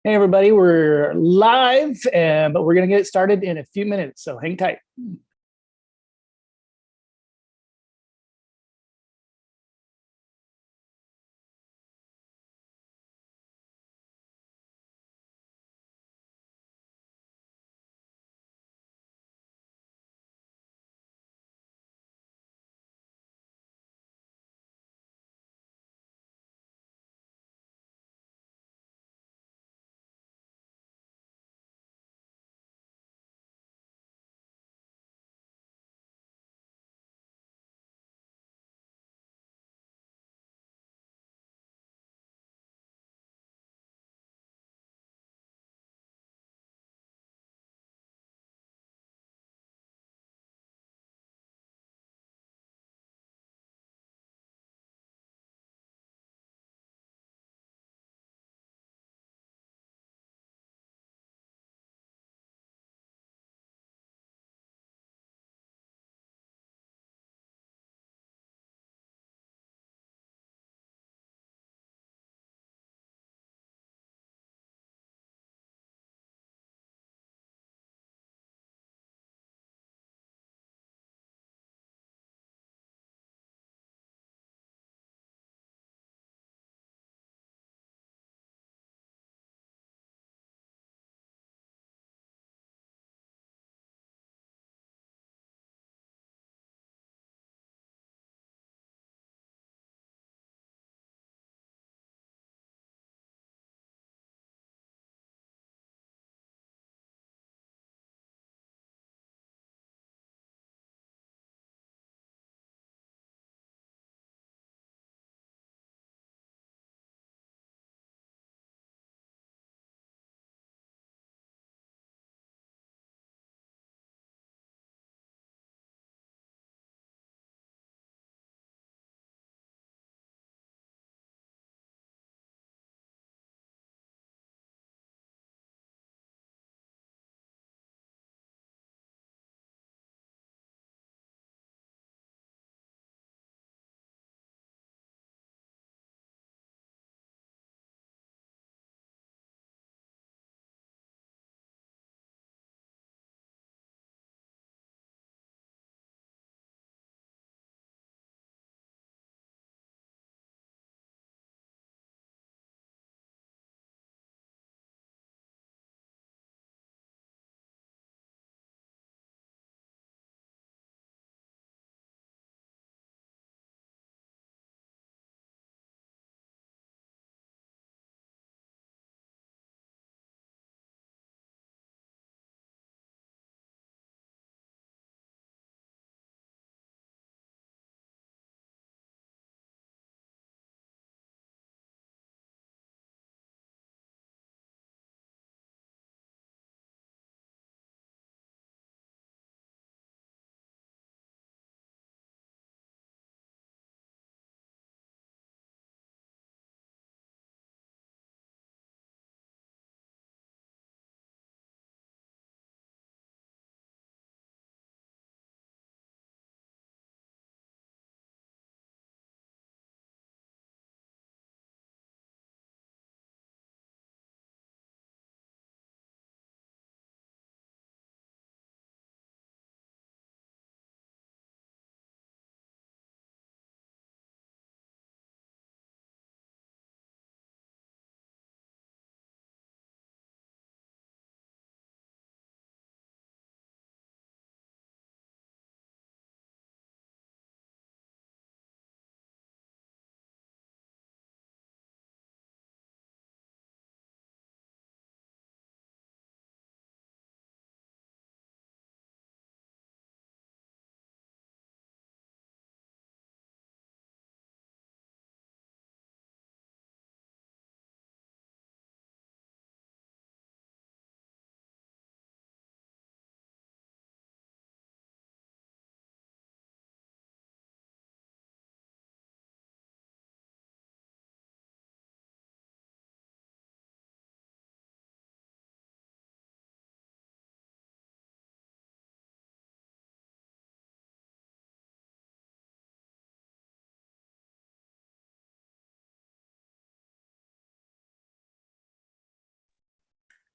Hey, everybody, we're live, but we're going to get started in a few minutes, so hang tight.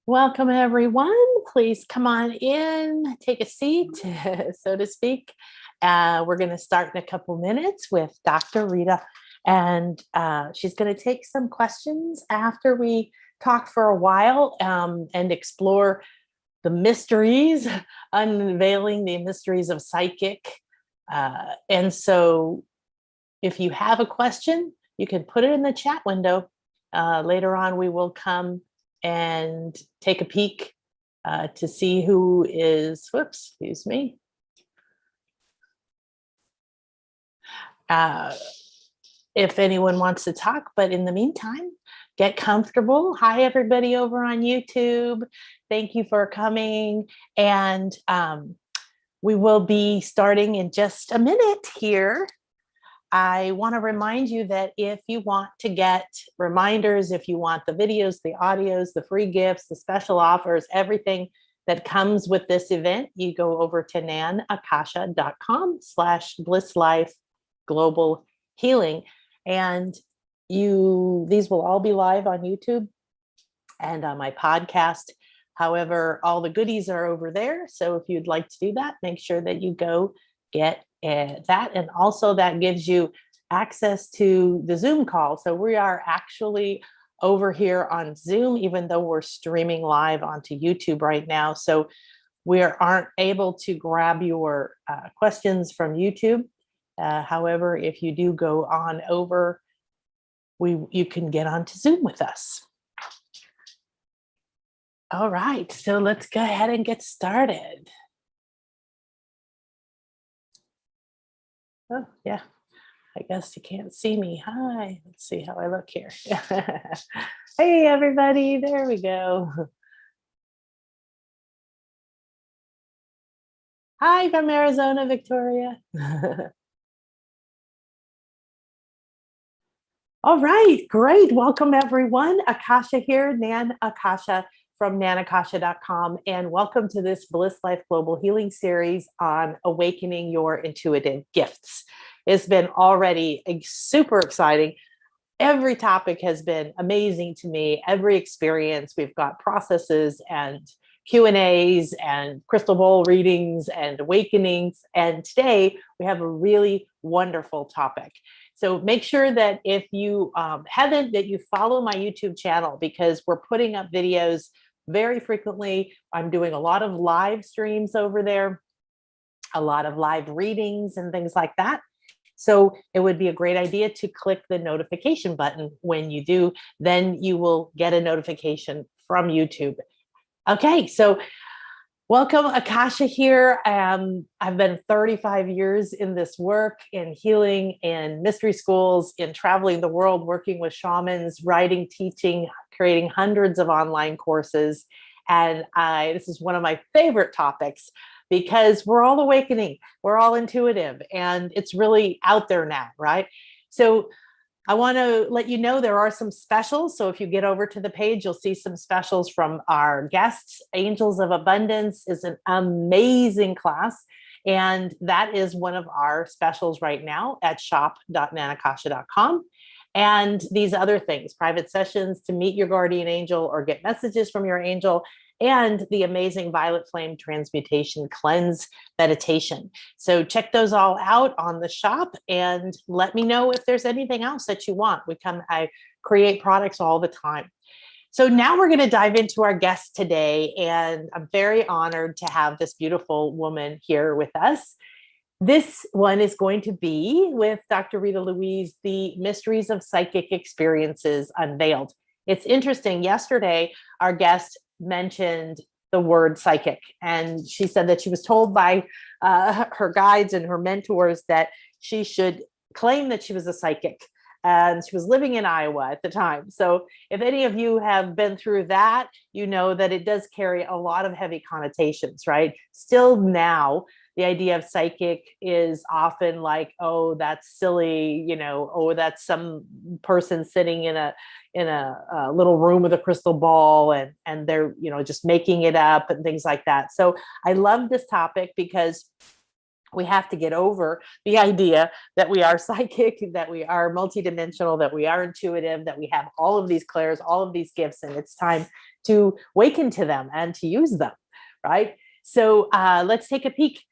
Welcome, everyone. Please come on in, take a seat, so to speak. We're going to start in a couple minutes with Dr. Rita, and she's going to take some questions after we talk for a while and explore the mysteries, unveiling the mysteries of psychic. And so if you have a question, you can put it in the chat window. Later on, we will come and take a peek to see who is, whoops, excuse me. If anyone wants to talk, but in the meantime, get comfortable. Hi, everybody over on YouTube. Thank you for coming. And we will be starting in just a minute here. I want to remind you that if you want to get reminders, if you want the videos, the audios, the free gifts, the special offers, everything that comes with this event, you go over to nanakasha.com/blisslifeglobalhealing. And these will all be live on YouTube and on my podcast. However, all the goodies are over there. So if you'd like to do that, make sure that you go get that. And also that gives you access to the Zoom call. So we are actually over here on Zoom, even though we're streaming live onto YouTube right now. So we aren't able to grab your questions from YouTube. However, if you do go on over, you can get onto Zoom with us. All right, so let's go ahead and get started. Oh, yeah, I guess you can't see me. Hi, let's see how I look here. Hey, everybody, there we go. Hi from Arizona, Victoria. All right, great. Welcome, everyone. Akasha here, Nan Akasha from nanakasha.com, and welcome to this Bliss Life Global Healing Series on awakening your intuitive gifts. It's been already super exciting. Every topic has been amazing to me. Every experience, we've got processes and Q&As and crystal ball readings and awakenings. And today we have a really wonderful topic. So make sure that if you haven't, that you follow my YouTube channel, because we're putting up videos very frequently. I'm doing a lot of live streams over there, a lot of live readings and things like that. So it would be a great idea to click the notification button when you do, then you will get a notification from YouTube. Okay, so welcome, Akasha here. I've been 35 years in this work, in healing, in mystery schools, in traveling the world, working with shamans, writing, teaching, creating hundreds of online courses. And this is one of my favorite topics, because we're all awakening, we're all intuitive, and it's really out there now, right? So I want to let you know there are some specials. So if you get over to the page, you'll see some specials from our guests. Angels of Abundance is an amazing class, and that is one of our specials right now at shop.nanakasha.com. And these other things, private sessions to meet your guardian angel or get messages from your angel, and the amazing Violet Flame Transmutation Cleanse meditation. So check those all out on the shop, and let me know if there's anything else that you want. I create products all the time. So now we're going to dive into our guest today, and I'm very honored to have this beautiful woman here with us. This one is going to be with Dr. Rita Louise, The Mysteries of Psychic Experiences Unveiled. It's interesting. Yesterday, our guest mentioned the word psychic, and she said that she was told by her guides and her mentors that she should claim that she was a psychic, and she was living in Iowa at the time. So if any of you have been through that, you know that it does carry a lot of heavy connotations, right? Still now, the idea of psychic is often like, oh, that's silly, oh, that's some person sitting in a little room with a crystal ball, and they're, just making it up and things like that. So I love this topic because we have to get over the idea that we are psychic, that we are multidimensional, that we are intuitive, that we have all of these clairs, all of these gifts, and it's time to awaken to them and to use them, right? So let's take a peek.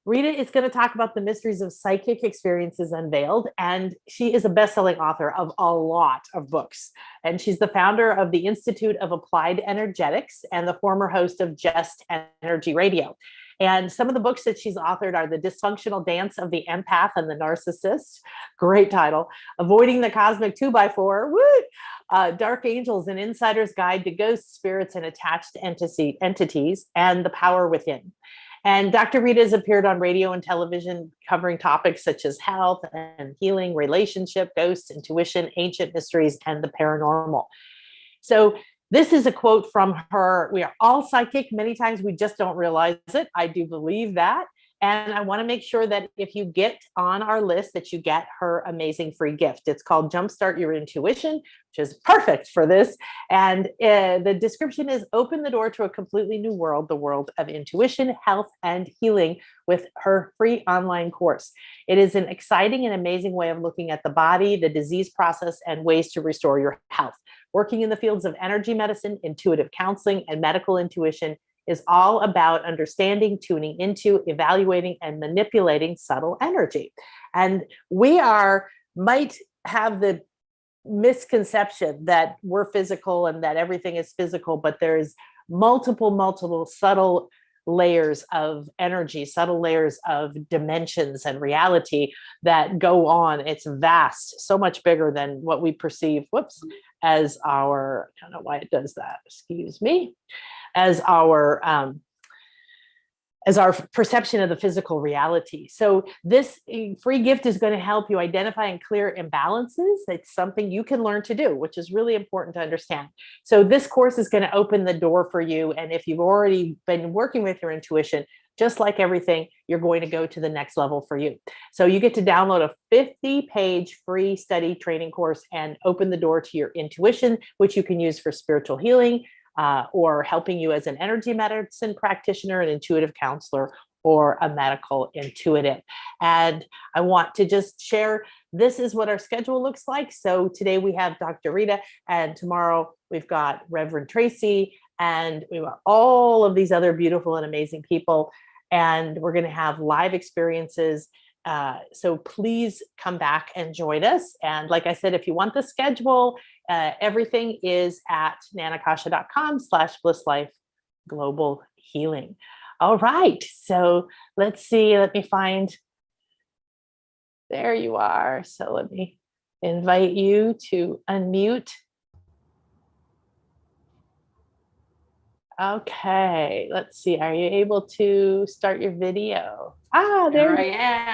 Rita is going to talk about the mysteries of psychic experiences unveiled, and she is a best-selling author of a lot of books. And she's the founder of the Institute of Applied Energetics and the former host of Just Energy Radio. And some of the books that she's authored are The Dysfunctional Dance of the Empath and the Narcissist, great title, Avoiding the Cosmic 2x4, woo! Dark Angels, An Insider's Guide to Ghosts, Spirits, and Attached Entities, and The Power Within. And Dr. Rita has appeared on radio and television covering topics such as health and healing, relationship, ghosts, intuition, ancient mysteries, and the paranormal. So this is a quote from her. We are all psychic. Many times we just don't realize it. I do believe that. And I want to make sure that if you get on our list, that you get her amazing free gift. It's called Jumpstart Your Intuition, which is perfect for this. And the description is open the door to a completely new world, the world of intuition, health, and healing with her free online course. It is an exciting and amazing way of looking at the body, the disease process, and ways to restore your health. Working in the fields of energy medicine, intuitive counseling, and medical intuition is all about understanding, tuning into, evaluating, and manipulating subtle energy. And we might have the misconception that we're physical and that everything is physical, but there's multiple subtle layers of energy, subtle layers of dimensions and reality that go on. It's vast, so much bigger than what we perceive, as our, I don't know why it does that, excuse me, as our perception of the physical reality. So this free gift is going to help you identify and clear imbalances. It's something you can learn to do, which is really important to understand. So this course is going to open the door for you. And if you've already been working with your intuition, just like everything, you're going to go to the next level for you. So you get to download a 50-page free study training course and open the door to your intuition, which you can use for spiritual healing, or helping you as an energy medicine practitioner, an intuitive counselor, or a medical intuitive. And I want to just share, this is what our schedule looks like. So today we have Dr. Rita, and tomorrow we've got Reverend Tracy, and we've got all of these other beautiful and amazing people. And we're going to have live experiences. So please come back and join us. And like I said, if you want the schedule, everything is at nanakasha.com/blisslifeglobal-healing. All right. So let's see. Let me find. There you are. So let me invite you to unmute. Okay. Let's see. Are you able to start your video? There I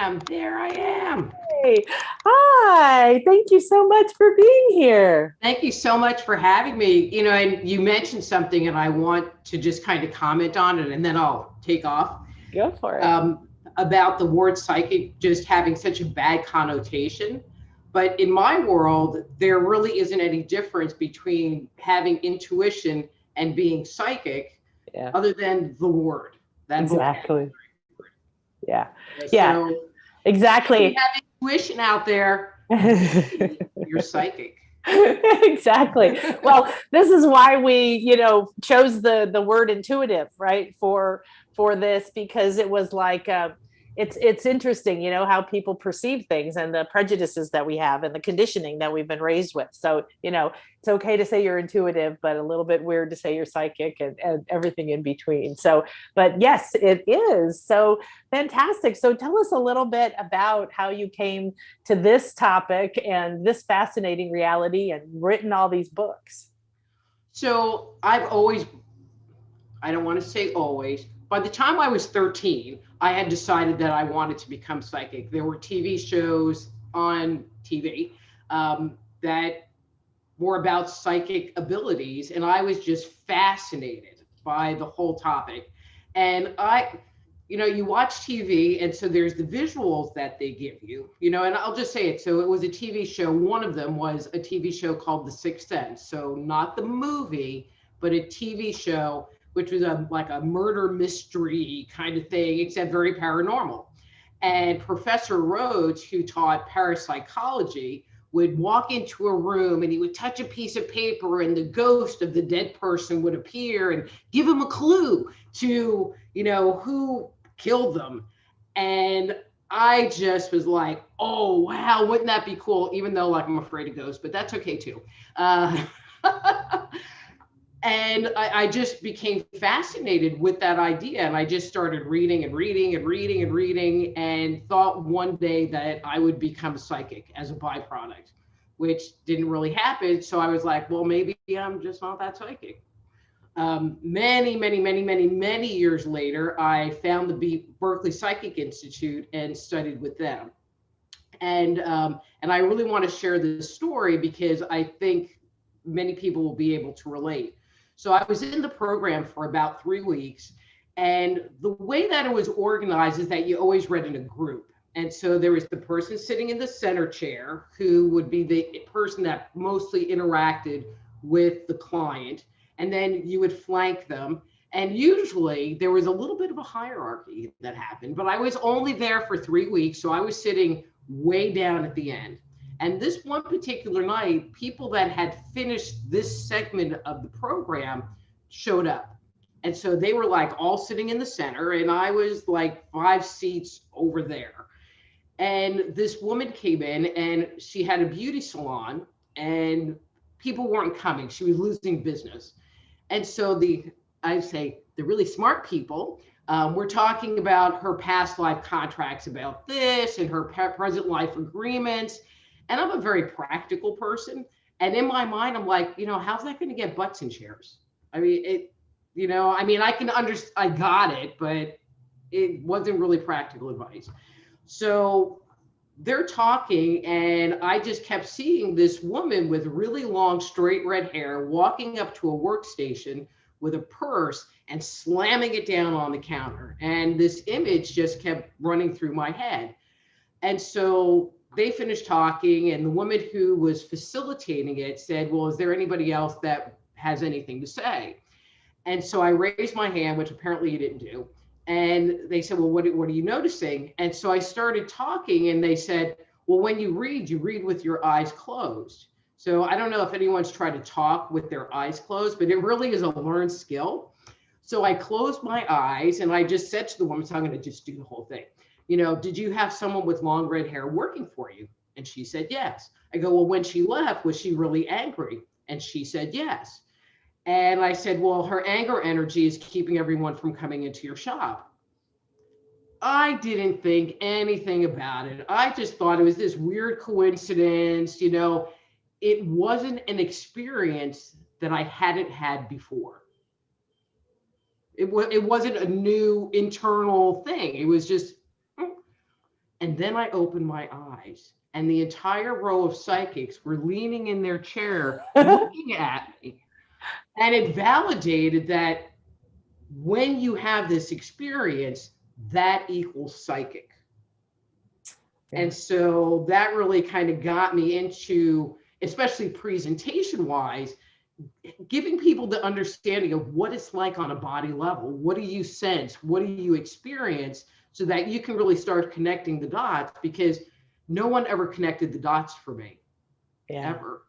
am. There I am. Hey. Hi. Thank you so much for being here. Thank you so much for having me. You know, and you mentioned something, and I want to just kind of comment on it, and then I'll take off. Go for it. About the word psychic just having such a bad connotation. But in my world, there really isn't any difference between having intuition and being psychic, other than the word. That's exactly. Yeah. So yeah. Exactly. If you have intuition out there, you're psychic. Exactly. Well, this is why we, chose the word intuitive, right? For this, because it was like, it's interesting, how people perceive things and the prejudices that we have and the conditioning that we've been raised with. So, it's okay to say you're intuitive, but a little bit weird to say you're psychic and everything in between. So, but yes, it is. So fantastic. So tell us a little bit about how you came to this topic and this fascinating reality and written all these books. So I don't want to say always, by the time I was 13, I had decided that I wanted to become psychic. There were TV shows on TV that were about psychic abilities, and I was just fascinated by the whole topic. And you watch TV, and so there's the visuals that they give you, and I'll just say it. So it was a TV show. One of them was a TV show called The Sixth Sense. So not the movie, but a TV show, which was like a murder mystery kind of thing, except very paranormal. And Professor Rhodes, who taught parapsychology, would walk into a room and he would touch a piece of paper and the ghost of the dead person would appear and give him a clue to, who killed them. And I just was like, oh, wow, wouldn't that be cool? Even though I'm afraid of ghosts, but that's okay too. And I just became fascinated with that idea. And I just started reading and thought one day that I would become psychic as a byproduct, which didn't really happen. So I was like, well, maybe I'm just not that psychic. Many years later, I found the Berkeley Psychic Institute and studied with them. And I really want to share this story because I think many people will be able to relate. So I was in the program for about 3 weeks, and the way that it was organized is that you always read in a group. And so there was the person sitting in the center chair who would be the person that mostly interacted with the client. And then you would flank them. And usually there was a little bit of a hierarchy that happened, but I was only there for 3 weeks. So I was sitting way down at the end. And this one particular night, people that had finished this segment of the program showed up. And so they were all sitting in the center, and I was 5 seats over there. And this woman came in and she had a beauty salon and people weren't coming. She was losing business. And so the really smart people were talking about her past life contracts about this and her present life agreements. And I'm a very practical person. And in my mind, I'm like, how's that going to get butts in chairs? I mean, I got it, but it wasn't really practical advice. So they're talking, and I just kept seeing this woman with really long, straight red hair walking up to a workstation with a purse and slamming it down on the counter. And this image just kept running through my head. And so they finished talking, and the woman who was facilitating it said, well, is there anybody else that has anything to say? And so I raised my hand, which apparently you didn't do. And they said, well, what are you noticing? And so I started talking, and they said, well, when you read with your eyes closed. So I don't know if anyone's tried to talk with their eyes closed, but it really is a learned skill. So I closed my eyes and I just said to the woman, so I'm going to just do the whole thing. Did you have someone with long red hair working for you? And she said, yes. I go, well, when she left, was she really angry? And she said, yes. And I said, well, her anger energy is keeping everyone from coming into your shop. I didn't think anything about it. I just thought it was this weird coincidence. It wasn't an experience that I hadn't had before. It wasn't a new internal thing. It was just, and then I opened my eyes, and the entire row of psychics were leaning in their chair, looking at me. And it validated that when you have this experience, that equals psychic. Yeah. And so that really kind of got me into, especially presentation wise, giving people the understanding of what it's like on a body level. What do you sense? What do you experience? So that you can really start connecting the dots, because no one ever connected the dots for me, ever.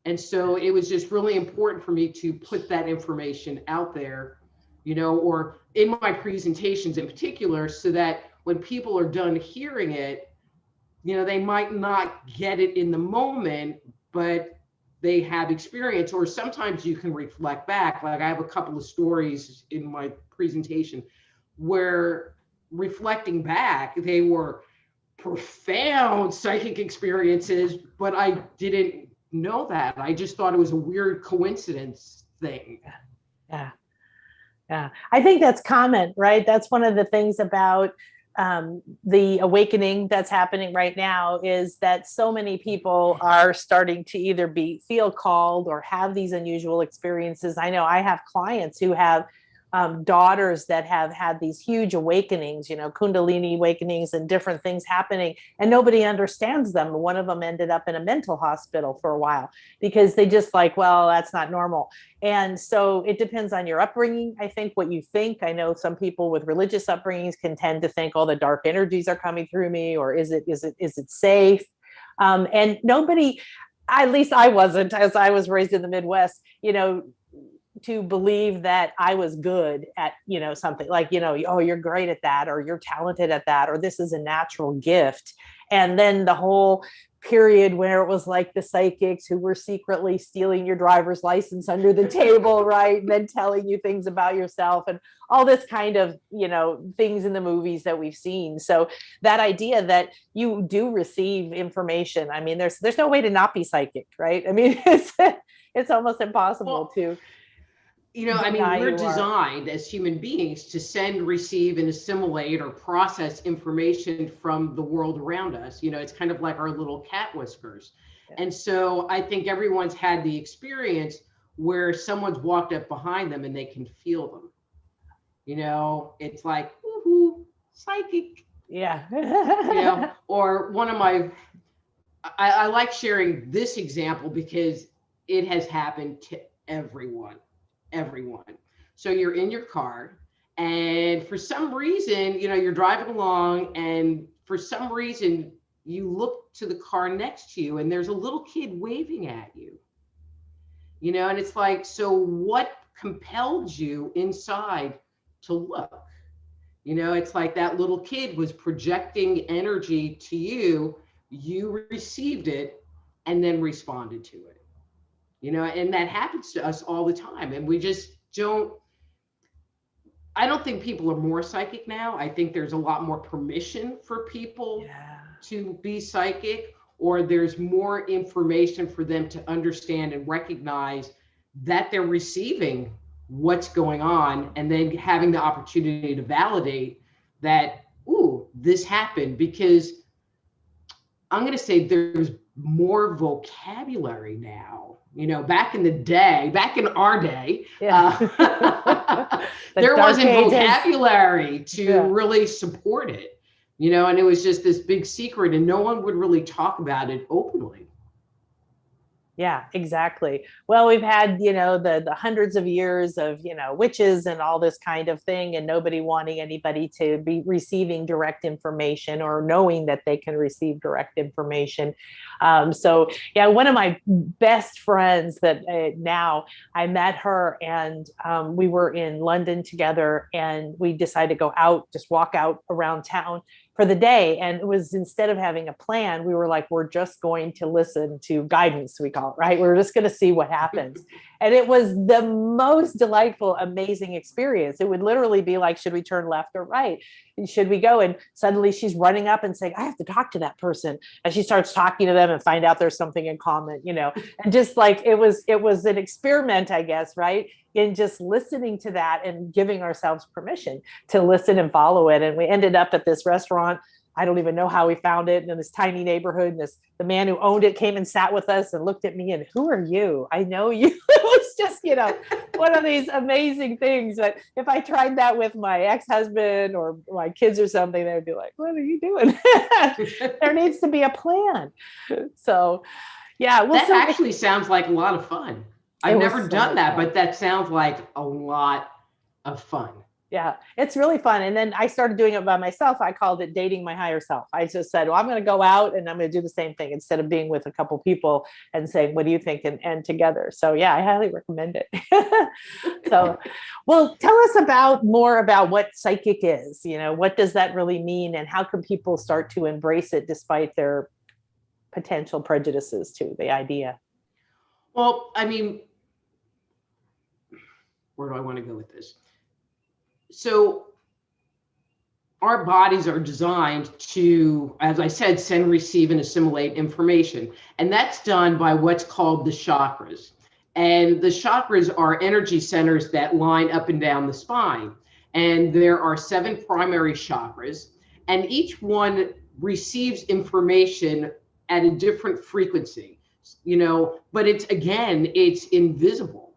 And so it was just really important for me to put that information out there, or in my presentations in particular, so that when people are done hearing it, they might not get it in the moment, but they have experience. Or sometimes you can reflect back. I have a couple of stories in my presentation where, reflecting back, they were profound psychic experiences, but I didn't know that. I just thought it was a weird coincidence thing. Yeah. I think that's common, right? That's one of the things about the awakening that's happening right now, is that so many people are starting to either feel called or have these unusual experiences. I know I have clients who have daughters that have had these huge awakenings, Kundalini awakenings and different things happening, and nobody understands them. One of them ended up in a mental hospital for a while because they just well, that's not normal. And so it depends on your upbringing. I think what you think. I know some people with religious upbringings can tend to think, oh, the dark energies are coming through me, or is it safe? And nobody, at least I wasn't, as I was raised in the Midwest, to believe that I was good at, something like, oh, you're great at that, or you're talented at that, or this is a natural gift. And then the whole period where it was like the psychics who were secretly stealing your driver's license under the table, right? And then telling you things about yourself and all this kind of, things in the movies that we've seen. So that idea that you do receive information, I mean, there's no way to not be psychic, right? I mean, it's almost impossible to. We're designed as human beings to send, receive, and assimilate or process information from the world around us. It's kind of like our little cat whiskers. Yeah. And so I think everyone's had the experience where someone's walked up behind them and they can feel them. It's like, woohoo, psychic. Yeah. Or one of I like sharing this example because it has happened to everyone. So you're in your car and for some reason, you're driving along and for some reason you look to the car next to you and there's a little kid waving at you, and it's like, so what compelled you inside to look? It's like that little kid was projecting energy to you, you received it and then responded to it. And that happens to us all the time. And we just I don't think people are more psychic now. I think there's a lot more permission for people to be psychic, or there's more information for them to understand and recognize that they're receiving what's going on and then having the opportunity to validate that, ooh, this happened. Because I'm going to say there's more vocabulary now. Back in our day, there wasn't vocabulary to really support it, and it was just this big secret and no one would really talk about it openly. Yeah, exactly. Well, we've had, the hundreds of years of, witches and all this kind of thing, and nobody wanting anybody to be receiving direct information or knowing that they can receive direct information. So yeah, one of my best friends that now I met her and we were in London together and we decided to go out, just walk out around town for the day. And it was, instead of having a plan, we were like, we're just going to listen to guidance, we call it, right? We're just going to see what happens. And it was the most delightful, amazing experience. It would literally be like, should we turn left or right? Should we go? And suddenly she's running up and saying, I have to talk to that person. And she starts talking to them and find out there's something in common, and just like, it was an experiment, I guess, right? In just listening to that and giving ourselves permission to listen and follow it. And we ended up at this restaurant. I don't even know how we found it in this tiny neighborhood. And the man who owned it came and sat with us and looked at me and, who are you? I know you. It was just, one of these amazing things that if I tried that with my ex-husband or my kids or something, they would be like, what are you doing? There needs to be a plan. So yeah. Well, that actually sounds like a lot of fun. I've never done that, but that sounds like a lot of fun. Yeah, it's really fun. And then I started doing it by myself. I called it dating my higher self. I just said, well, I'm going to go out and I'm going to do the same thing instead of being with a couple people and saying, what do you think? And together. So yeah, I highly recommend it. So, well, tell us more about what psychic is. What does that really mean? And how can people start to embrace it despite their potential prejudices to the idea? Well, I mean, where do I want to go with this? So our bodies are designed to, as I said, send, receive, and assimilate information. And that's done by what's called the chakras. And the chakras are energy centers that line up and down the spine. And there are 7 primary chakras, and each one receives information at a different frequency, but it's invisible,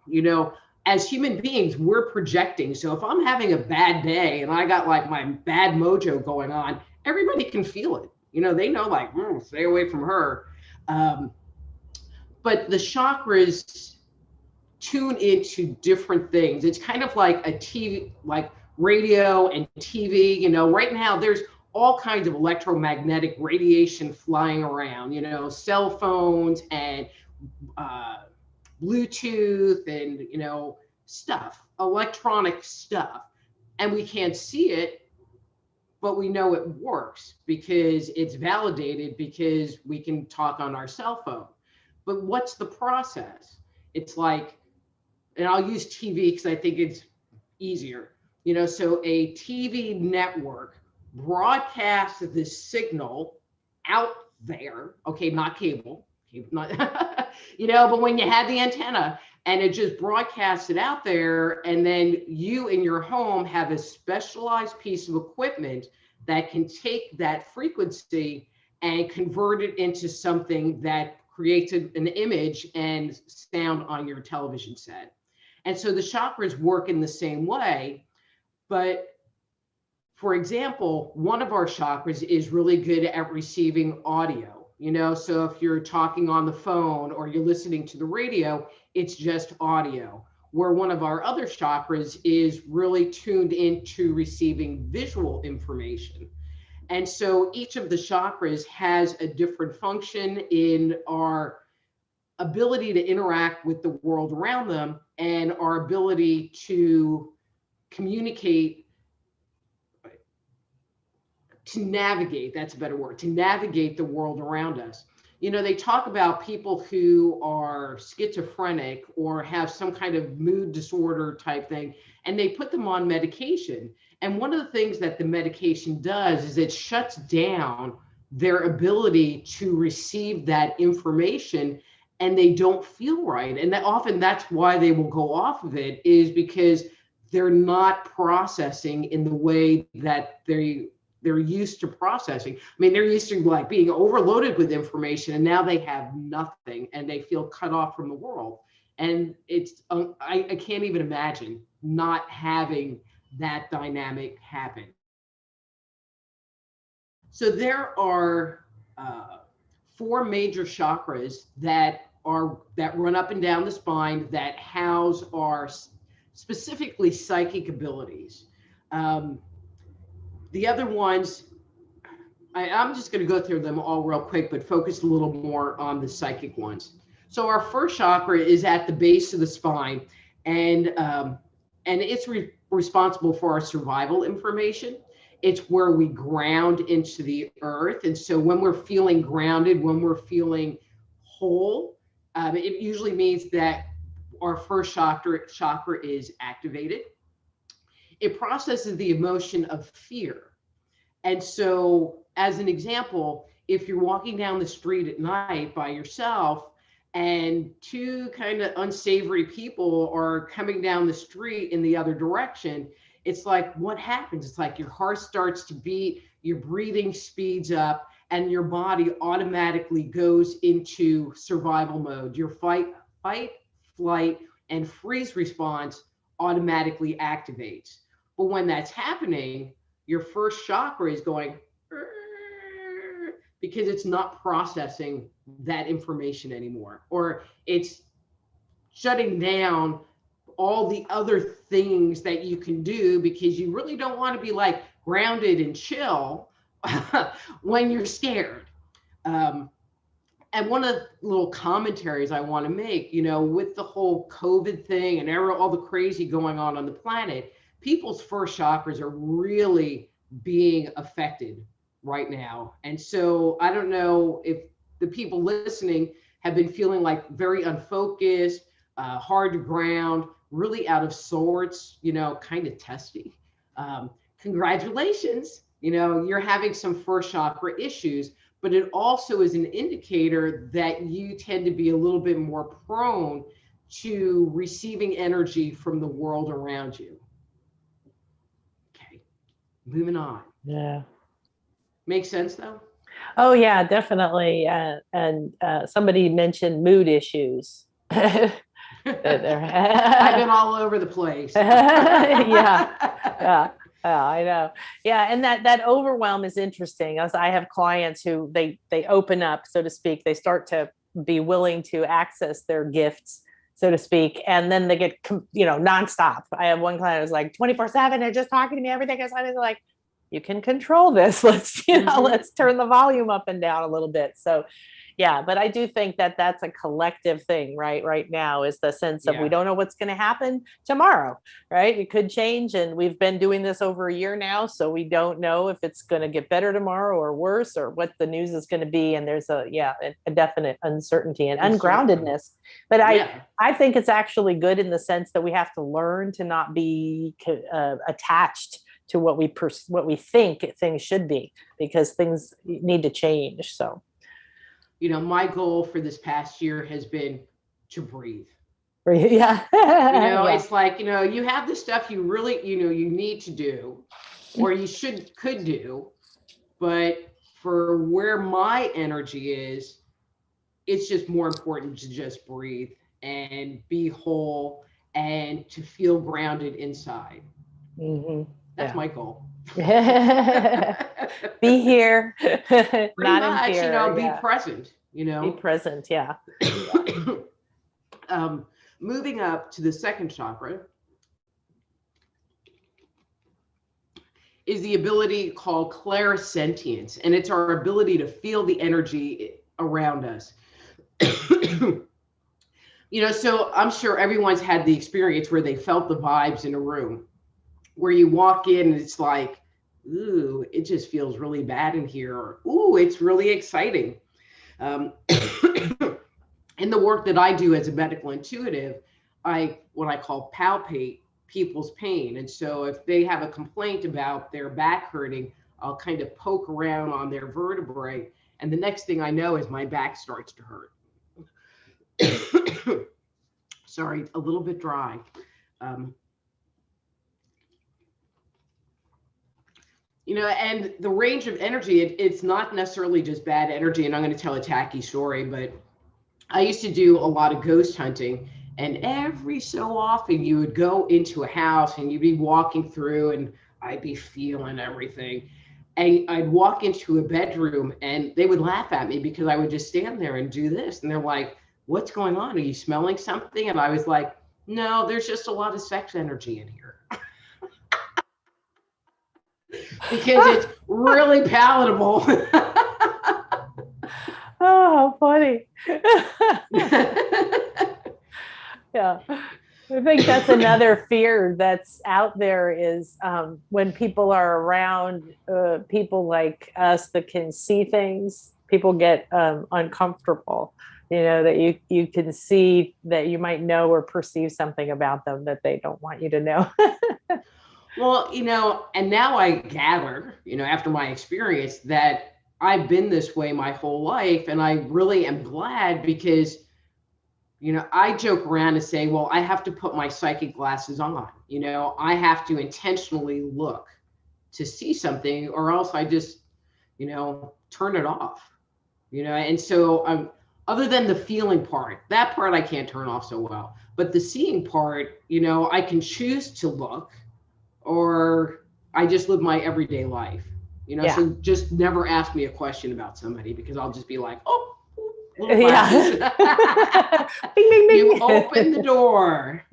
As human beings, we're projecting. So if I'm having a bad day and I got like my bad mojo going on, everybody can feel it. They know like, stay away from her. But the chakras tune into different things. It's kind of like a TV, like radio and TV. Right now there's all kinds of electromagnetic radiation flying around, you know, cell phones and Bluetooth and, you know, stuff, electronic stuff. And we can't see it, but we know it works because it's validated because we can talk on our cell phone. But what's the process? It's like, and I'll use TV because I think it's easier. You know, so a TV network broadcasts this signal out there. Okay, not cable, not, you know, but when you had the antenna and it just broadcasts it out there, and then you in your home have a specialized piece of equipment that can take that frequency and convert it into something that creates an image and sound on your television set. And so the chakras work in the same way. But for example, one of our chakras is really good at receiving audio, you know, so if you're talking on the phone or you're listening to the radio, it's just audio. Where one of our other chakras is really tuned into receiving visual information. And so each of the chakras has a different function in our ability to interact with the world around them and our ability to communicate, to navigate, that's a better word, to navigate the world around us. You know, they talk about people who are schizophrenic or have some kind of mood disorder type thing, and they put them on medication. And one of the things that the medication does is it shuts down their ability to receive that information, and they don't feel right. And that often that's why they will go off of it, is because they're not processing in the way that they're used to processing. I mean, they're used to like being overloaded with information, and now they have nothing and they feel cut off from the world. And it's, I can't even imagine not having that dynamic happen. So there are 4 major chakras that run up and down the spine that house our specifically psychic abilities. The other ones, I'm just going to go through them all real quick, but focus a little more on the psychic ones. So our first chakra is at the base of the spine, and it's responsible for our survival information. It's where we ground into the earth. And so when we're feeling grounded, when we're feeling whole, it usually means that our first chakra is activated. It processes the emotion of fear. And so as an example, if you're walking down the street at night by yourself and 2 kind of unsavory people are coming down the street in the other direction, it's like, what happens? It's like your heart starts to beat, your breathing speeds up, and your body automatically goes into survival mode. Your fight, flight, and freeze response automatically activates. But when that's happening, your first chakra is going because it's not processing that information anymore, or it's shutting down all the other things that you can do because you really don't want to be like grounded and chill when you're scared. And one of the little commentaries I want to make, you know, with the whole COVID thing and all the crazy going on the planet, people's first chakras are really being affected right now. And so I don't know if the people listening have been feeling like very unfocused, hard to ground, really out of sorts, you know, kind of testy. Congratulations, you know, you're having some first chakra issues, but it also is an indicator that you tend to be a little bit more prone to receiving energy from the world around you. Okay, moving on. Yeah. Makes sense though? Oh yeah, definitely. And somebody mentioned mood issues. I've been all over the place. Yeah, I know. Yeah, and that overwhelm is interesting. As I have clients who they open up, so to speak, they start to be willing to access their gifts, so to speak, and then they get, you know, nonstop. I have one client who's like 24/7, they're just talking to me, everything is like, you can control this. Let's, let's turn the volume up and down a little bit. So yeah, but I do think that that's a collective thing, right now, is the sense of we don't know what's going to happen tomorrow, right? It could change, and we've been doing this over a year now, so we don't know if it's going to get better tomorrow or worse, or what the news is going to be. And there's a definite uncertainty and ungroundedness. But I think it's actually good in the sense that we have to learn to not be attached to what we think things should be, because things need to change. So. My goal for this past year has been to breathe. Yeah. It's like, you have the stuff you really, you need to do, or you could do, but for where my energy is, it's just more important to just breathe and be whole and to feel grounded inside. That's my goal. Be here, not much, in fear. Be present. Be present. Yeah. Moving up to the second chakra is the ability called clairsentience, and it's our ability to feel the energy around us. So I'm sure everyone's had the experience where they felt the vibes in a room, where you walk in and it's like, ooh, it just feels really bad in here, or ooh, it's really exciting. In the work that I do as a medical intuitive, what I call palpate people's pain. And so if they have a complaint about their back hurting, I'll kind of poke around on their vertebrae, and the next thing I know is my back starts to hurt. Sorry, a little bit dry. And the range of energy, it's not necessarily just bad energy. And I'm going to tell a tacky story, but I used to do a lot of ghost hunting, and every so often you would go into a house and you'd be walking through, and I'd be feeling everything. And I'd walk into a bedroom and they would laugh at me because I would just stand there and do this. And they're like, what's going on? Are you smelling something? And I was like, no, there's just a lot of sex energy in here. Because it's really palatable. Oh, funny. Yeah. I think that's another fear that's out there is when people are around people like us that can see things, people get uncomfortable, that you can see that you might know or perceive something about them that they don't want you to know. Well, and now I gather, after my experience, that I've been this way my whole life. And I really am glad because, I joke around and say, well, I have to put my psychic glasses on. I have to intentionally look to see something, or else I just, turn it off, And so other than the feeling part, that part I can't turn off so well. But the seeing part, I can choose to look, or I just live my everyday life, so just never ask me a question about somebody, because I'll just be like, oh, yeah. Bing, bing, bing. You open the door.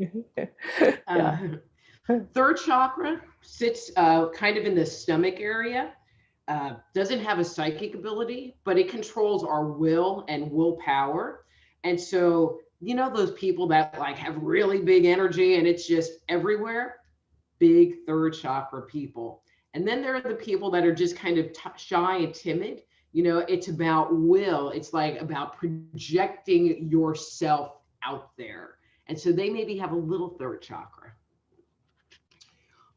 Third chakra sits kind of in the stomach area, doesn't have a psychic ability, but it controls our will and willpower. And so, those people that like have really big energy and it's just everywhere, big third chakra people. And then there are the people that are just kind of shy and timid. It's about will. It's like about projecting yourself out there. And so they maybe have a little third chakra.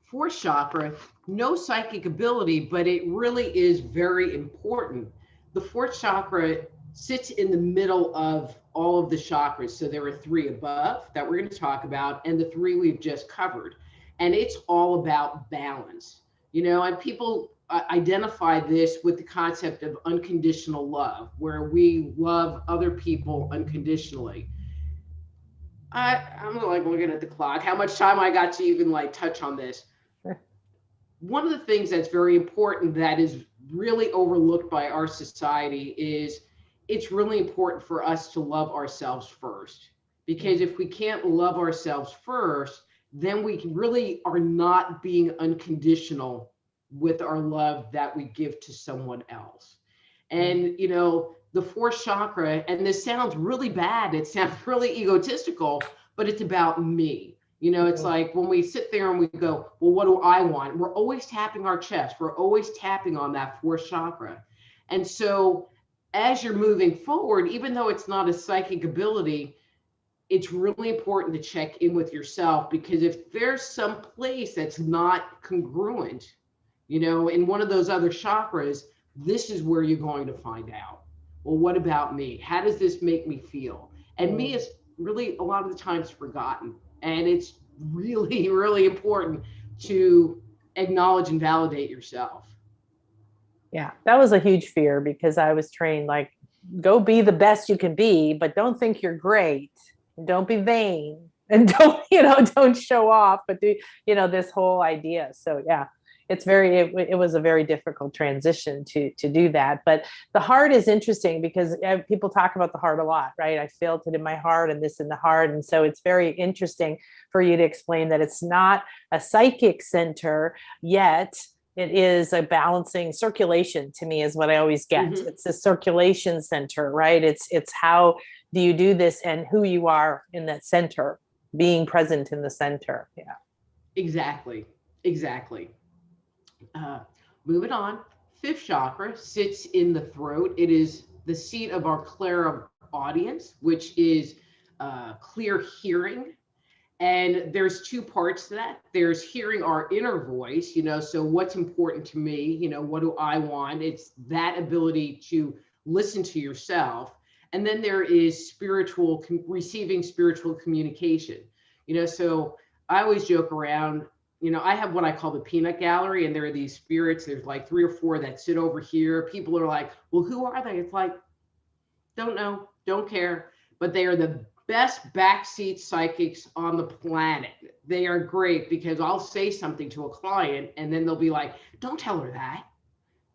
Fourth chakra, no psychic ability, but it really is very important. The fourth chakra sits in the middle of all of the chakras. So there are three above that we're going to talk about, and the three we've just covered. And it's all about balance, and people identify this with the concept of unconditional love, where we love other people unconditionally. I'm like looking at the clock, how much time I got to even like touch on this. One of the things that's very important that is really overlooked by our society is it's really important for us to love ourselves first, because if we can't love ourselves first, then we really are not being unconditional with our love that we give to someone else. And, you know, the fourth chakra, and this sounds really bad, it sounds really egotistical, but it's about me. You know, it's like when we sit there and we go, well, what do I want? We're always tapping our chest. We're always tapping on that fourth chakra. And so as you're moving forward, even though it's not a psychic ability, it's really important to check in with yourself, because if there's some place that's not congruent, you know, in one of those other chakras, this is where you're going to find out. Well, what about me? How does this make me feel? And me is really a lot of the times forgotten. And it's really, really important to acknowledge and validate yourself. Yeah, that was a huge fear, because I was trained like, go be the best you can be, but don't think you're great. Don't be vain, and don't, you know, don't show off, but do, you know, this whole idea. So yeah, it was a very difficult transition to do that. But the heart is interesting, because people talk about the heart a lot, right? I felt it in my heart and this in the heart. And so it's very interesting for you to explain that it's not a psychic center yet. It is a balancing circulation, to me, is what I always get. Mm-hmm. It's a circulation center, right? It's how do you do this and who you are in that center, being present in the center. Yeah. Exactly. Moving on. Fifth chakra sits in the throat. It is the seat of our clairaudience, which is clear hearing. And there's two parts to that. There's hearing our inner voice, you know, so what's important to me, you know, what do I want? It's that ability to listen to yourself. And then there is receiving spiritual communication, you know, so I always joke around, you know, I have what I call the peanut gallery, and there are these spirits, there's like 3 or 4 that sit over here. People are like, well, who are they? It's like, don't know, don't care, but they are the best backseat psychics on the planet. They are great, because I'll say something to a client and then they'll be like, don't tell her that.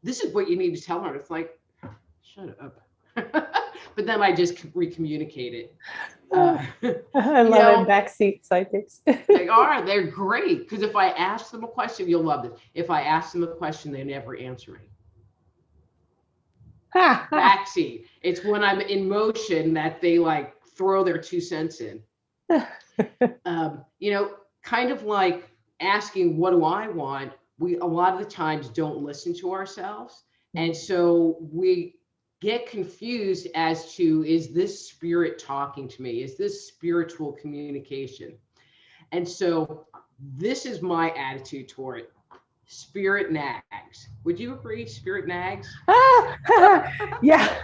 This is what you need to tell her. It's like, shut up. But then I just recommunicate it. I love it, backseat psychics. They're great. Because if I ask them a question, you'll love this. If I ask them a question, they never answer me. Backseat. It's when I'm in motion that they like throw their 2 cents in. You know, kind of like asking, what do I want? We a lot of the times don't listen to ourselves. And so we get confused as to, is this spirit talking to me? Is this spiritual communication? And so this is my attitude toward it. Spirit nags. Would you agree? Spirit nags? Yeah.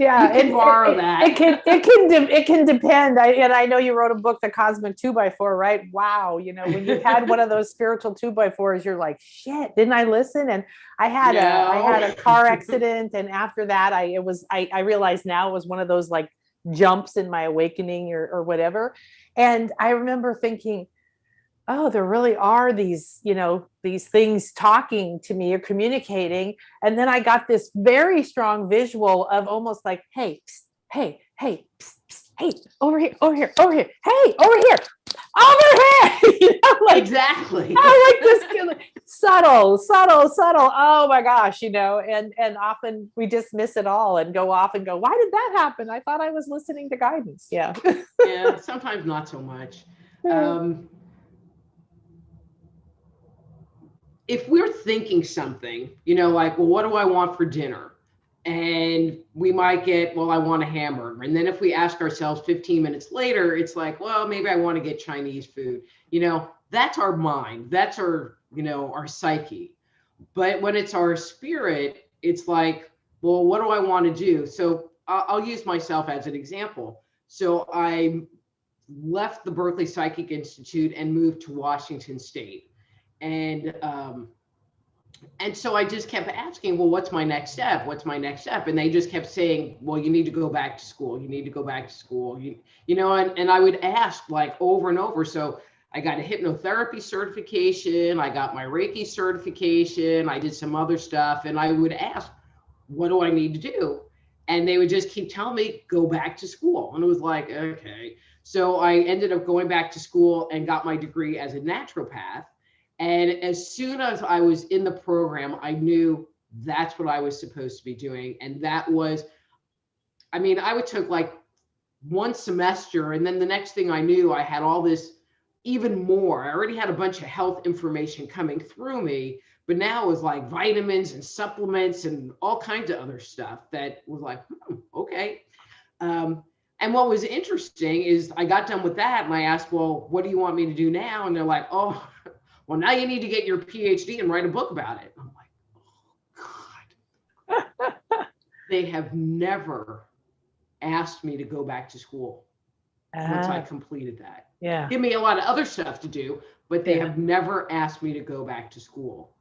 Yeah, you can borrow that. It can depend. I know you wrote a book, The Cosmic 2x4, right? Wow, you know, when you had one of those spiritual 2x4s, you're like, shit, didn't I listen? And I had a car accident, and after that, I realized now it was one of those like jumps in my awakening or whatever. And I remember thinking, oh, there really are these, you know, these things talking to me or communicating. And then I got this very strong visual of almost like, hey, psst, hey, psst, psst, hey, over here, hey, over here. You know, like, exactly. I like this subtle. Oh my gosh, you know, and often we just miss it all and go off and go, why did that happen? I thought I was listening to guidance. Yeah. Yeah, sometimes not so much. If we're thinking something, you know, like, well, what do I want for dinner? And we might get, well, I want a hamburger. And then if we ask ourselves 15 minutes later, it's like, well, maybe I want to get Chinese food. You know, that's our mind. That's our, you know, our psyche. But when it's our spirit, it's like, well, what do I want to do? So I'll use myself as an example. So I left the Berkeley Psychic Institute and moved to Washington State. And so I just kept asking, well, what's my next step? What's my next step? And they just kept saying, well, you need to go back to school. You need to go back to school. You know, and I would ask like over and over. So I got a hypnotherapy certification. I got my Reiki certification. I did some other stuff. And I would ask, what do I need to do? And they would just keep telling me, go back to school. And it was like, okay. So I ended up going back to school and got my degree as a naturopath. And as soon as I was in the program, I knew that's what I was supposed to be doing. And that was, I mean, I would took like one semester, and then the next thing I knew, I had all this even more. I already had a bunch of health information coming through me, but now it was like vitamins and supplements and all kinds of other stuff that was like, okay. And what was interesting is I got done with that and I asked, well, what do you want me to do now? And they're like, oh, well, now you need to get your PhD and write a book about it. I'm like, oh, God. They have never asked me to go back to school once I completed that. Yeah. Give me a lot of other stuff to do, but they have never asked me to go back to school.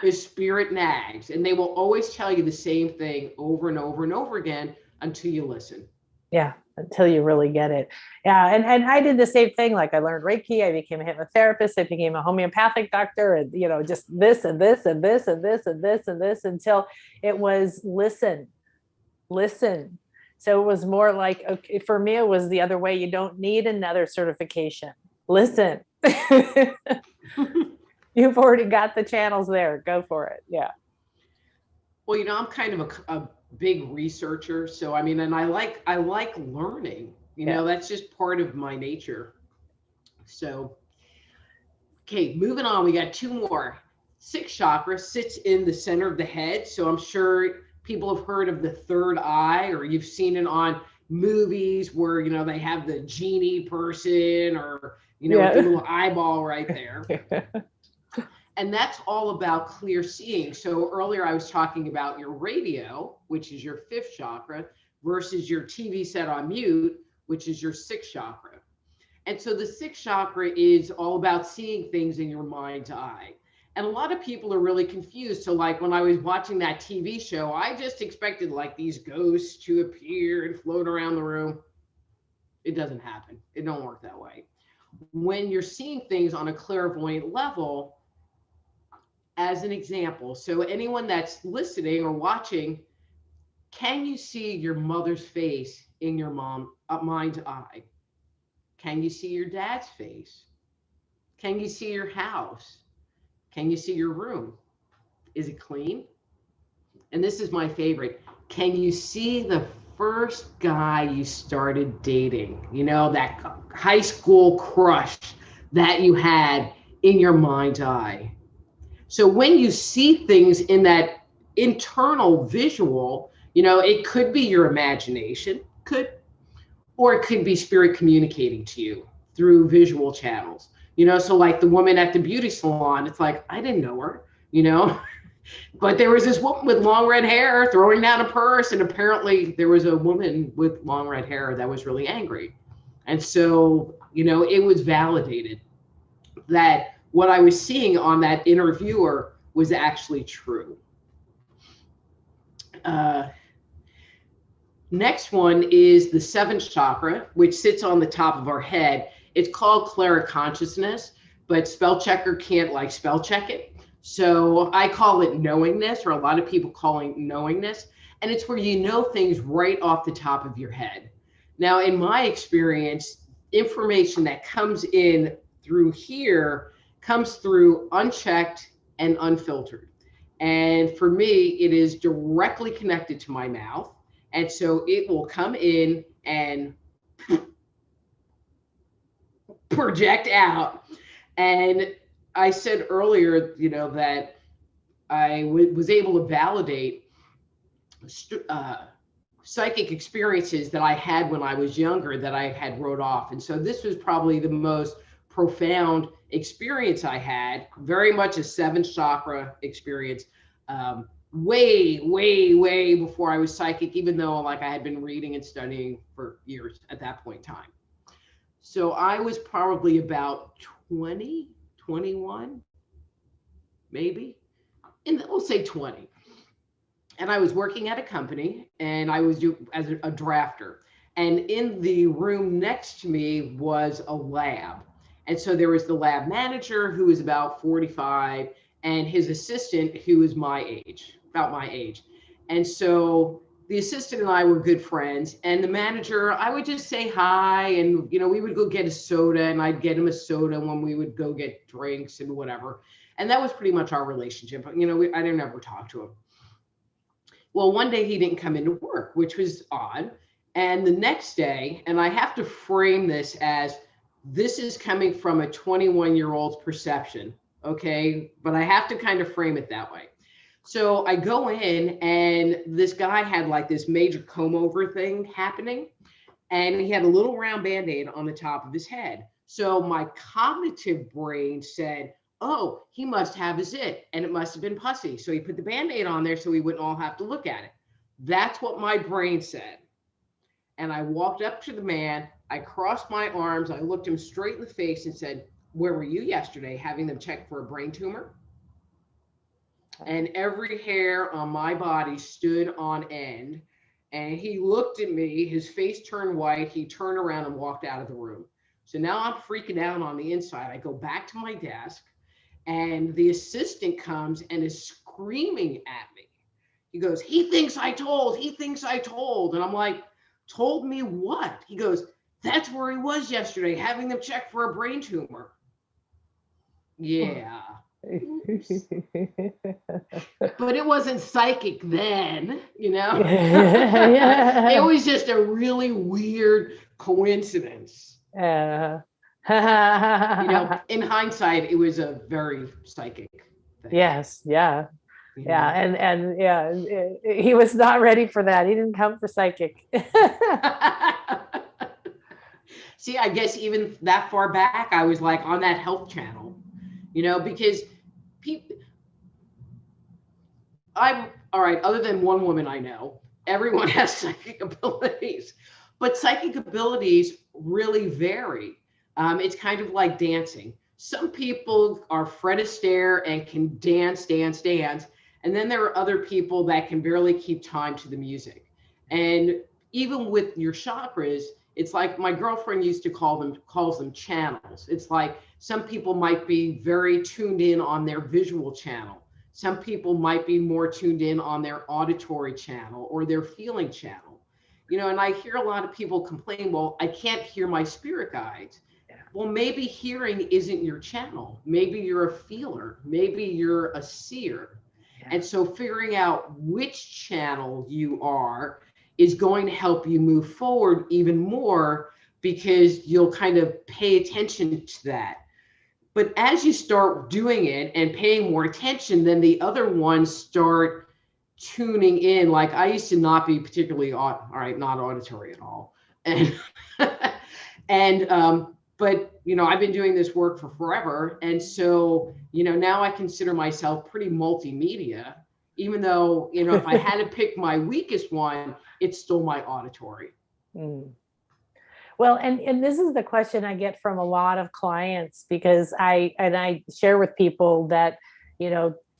His spirit nags, and they will always tell you the same thing over and over and over again until you listen. Yeah, until you really get it. Yeah, and I did the same thing. Like I learned Reiki, I became a hypnotherapist, I became a homeopathic doctor, and just this and this and this and this and this and this until it was listen. So it was more like, okay, for me, it was the other way. You don't need another certification. Listen. You've already got the channels there. Go for it. Yeah. Well, I'm kind of a big researcher. So, I mean, and I like learning, that's just part of my nature. So, okay, moving on. We got two more. Sixth chakra sits in the center of the head. So I'm sure people have heard of the third eye, or you've seen it on movies where, they have the genie person or, with the little eyeball right there. And that's all about clear seeing. So earlier I was talking about your radio, which is your fifth chakra, versus your TV set on mute, which is your sixth chakra. And so the sixth chakra is all about seeing things in your mind's eye. And a lot of people are really confused. So like when I was watching that TV show, I just expected like these ghosts to appear and float around the room. It doesn't happen. It don't work that way. When you're seeing things on a clairvoyant level, as an example, so anyone that's listening or watching, can you see your mother's face in your mind's eye? Can you see your dad's face? Can you see your house? Can you see your room? Is it clean? And this is my favorite. Can you see the first guy you started dating? That high school crush that you had in your mind's eye. So when you see things in that internal visual, it could be your imagination, or it could be spirit communicating to you through visual channels. So like the woman at the beauty salon, it's like, I didn't know her, but there was this woman with long red hair throwing down a purse. And apparently there was a woman with long red hair that was really angry. And so, it was validated that what I was seeing on that interviewer was actually true. Next one is the seventh chakra, which sits on the top of our head. It's called Cleric Consciousness, but spell checker can't spell check it. So I call it knowingness, or a lot of people calling knowingness. And it's where you know things right off the top of your head. Now, in my experience, information that comes in through here comes through unchecked and unfiltered. And for me, it is directly connected to my mouth. And so it will come in and project out. And I said earlier, that I was able to validate psychic experiences that I had when I was younger that I had wrote off. And so this was probably the most profound experience I had, very much a seventh chakra experience, way before I was psychic, even though I had been reading and studying for years at that point in time. So I was probably about 20, 21, maybe, and we'll say 20. And I was working at a company, and I was as a drafter. And in the room next to me was a lab. And so there was the lab manager, who was about 45, and his assistant, who was my age, about my age. And so the assistant and I were good friends, and the manager, I would just say hi, and we would go get a soda, and I'd get him a soda when we would go get drinks and whatever. And that was pretty much our relationship. I didn't ever talk to him. Well, one day he didn't come into work, which was odd. And the next day, and I have to frame this as this is coming from a 21-year-old's perception, okay? But I have to kind of frame it that way. So I go in, and this guy had like this major comb over thing happening, and he had a little round Band-Aid on the top of his head. So my cognitive brain said, oh, he must have a zit, and it must have been pussy. So he put the Band-Aid on there so we wouldn't all have to look at it. That's what my brain said. And I walked up to the man, I crossed my arms, I looked him straight in the face and said, where were you yesterday, having them check for a brain tumor? And every hair on my body stood on end. And he looked at me, his face turned white, he turned around and walked out of the room. So now I'm freaking out on the inside. I go back to my desk, and the assistant comes and is screaming at me. He goes, he thinks I told. And I'm like, told me what? He goes, that's where he was yesterday, having them check for a brain tumor. Yeah. But it wasn't psychic then, Yeah. It was just a really weird coincidence. In hindsight, it was a very psychic thing. Yes, yeah. Yeah, and yeah, he was not ready for that. He didn't come for psychic. See, I guess even that far back, I was like on that health channel, because people, all right, other than one woman I know, everyone has psychic abilities, but psychic abilities really vary. It's kind of like dancing. Some people are Fred Astaire and can dance. And then there are other people that can barely keep time to the music. And even with your chakras, it's like my girlfriend used to calls them channels. It's like some people might be very tuned in on their visual channel. Some people might be more tuned in on their auditory channel or their feeling channel. And I hear a lot of people complain, well, I can't hear my spirit guides. Well, maybe hearing isn't your channel. Maybe you're a feeler. Maybe you're a seer. And so figuring out which channel you are is going to help you move forward even more, because you'll kind of pay attention to that. But as you start doing it and paying more attention, then the other ones start tuning in. Like I used to not be particularly, not auditory at all. But, I've been doing this work for forever. And so, now I consider myself pretty multimedia, even though, if I had to pick my weakest one, it's still my auditory. Mm. Well, and this is the question I get from a lot of clients, because I share with people that,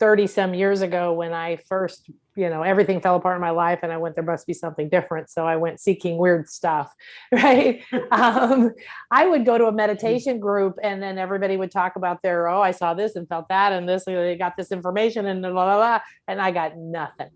30 some years ago when I first, everything fell apart in my life and I went, there must be something different. So I went seeking weird stuff, right? I would go to a meditation group and then everybody would talk about I saw this and felt that and this, they got this information and blah, blah, blah. And I got nothing,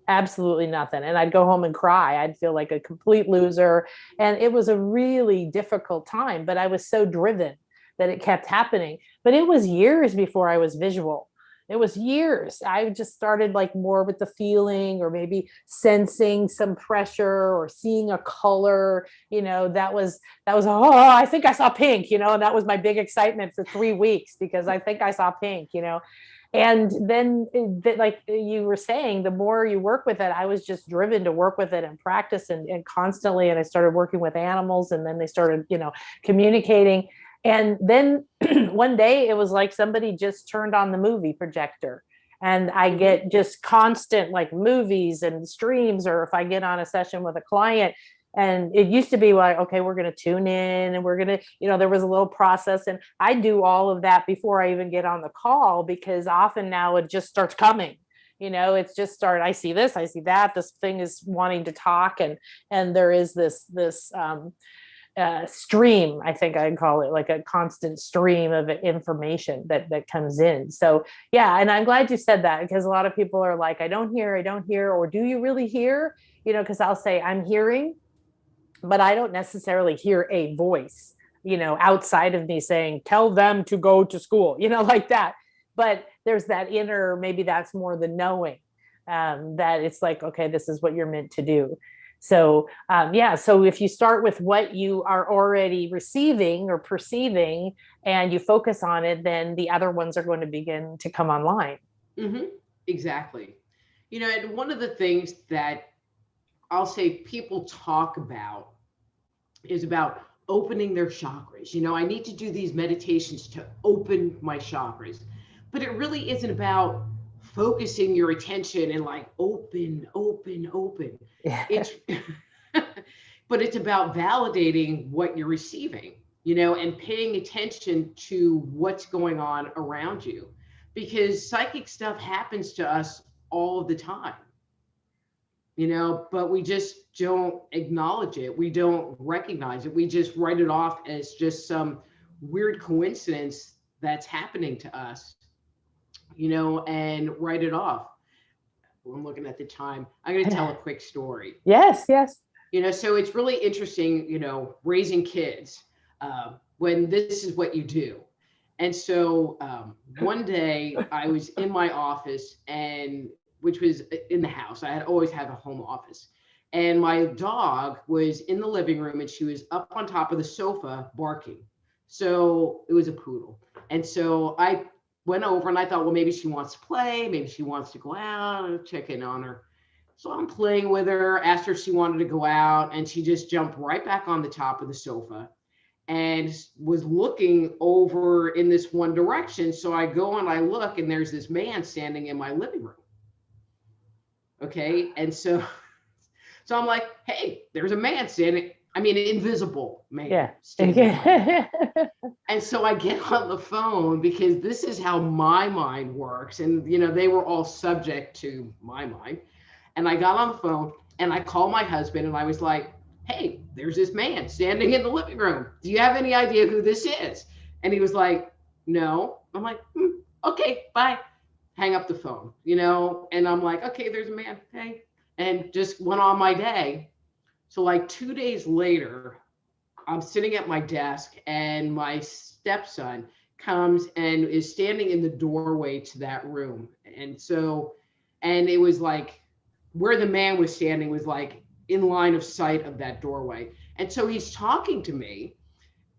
absolutely nothing. And I'd go home and cry. I'd feel like a complete loser. And it was a really difficult time, but I was so driven that it kept happening. But it was years before I was visual. It was years. I just started like more with the feeling, or maybe sensing some pressure or seeing a color, that was, oh, I think I saw pink, and that was my big excitement for 3 weeks, because I think I saw pink, and then like you were saying, the more you work with it, I was just driven to work with it and practice and constantly. And I started working with animals, and then they started, communicating. And then one day it was like somebody just turned on the movie projector, and I get just constant like movies and streams, or if I get on a session with a client, and it used to be like, okay, we're going to tune in and we're going to, there was a little process, and I do all of that before I even get on the call, because often now it just starts coming. It's just I see this, I see that, this thing is wanting to talk. And there is this stream, I think I'd call it, like a constant stream of information that comes in. So yeah, and I'm glad you said that, because a lot of people are like, I don't hear, or do you really hear? Because I'll say I'm hearing, but I don't necessarily hear a voice, outside of me saying, tell them to go to school, like that. But there's that inner, maybe that's more the knowing, that it's like, okay, this is what you're meant to do. So so if you start with what you are already receiving or perceiving and you focus on it, then the other ones are going to begin to come online. Mm-hmm. Exactly. And one of the things that I'll say people talk about is about opening their chakras. I need to do these meditations to open my chakras, but it really isn't about focusing your attention and like open. It's but it's about validating what you're receiving, and paying attention to what's going on around you, because psychic stuff happens to us all the time, but we just don't acknowledge it. We don't recognize it. We just write it off as just some weird coincidence that's happening to us, and write it off. I'm looking at the time. I'm going to tell a quick story. Yes. So it's really interesting, raising kids when this is what you do. And so one day I was in my office, and which was in the house. I had always had a home office. And my dog was in the living room, and she was up on top of the sofa barking. So it was a poodle. And so I went over and I thought, well, maybe she wants to play. Maybe she wants to go out and check in on her. So I'm playing with her, asked her if she wanted to go out, and she just jumped right back on the top of the sofa and was looking over in this one direction. So I go and I look, and there's this man standing in my living room. Okay. And so I'm like, hey, there's a man standing, invisible man. Yeah. And so I get on the phone, because this is how my mind works. And, they were all subject to my mind. And I got on the phone and I called my husband, and I was like, hey, there's this man standing in the living room. Do you have any idea who this is? And he was like, no. I'm like, okay, bye. Hang up the phone, and I'm like, okay, there's a man. Hey, and just went on my day. So like 2 days later, I'm sitting at my desk, and my stepson comes and is standing in the doorway to that room. And it was like where the man was standing was like in line of sight of that doorway. And so he's talking to me,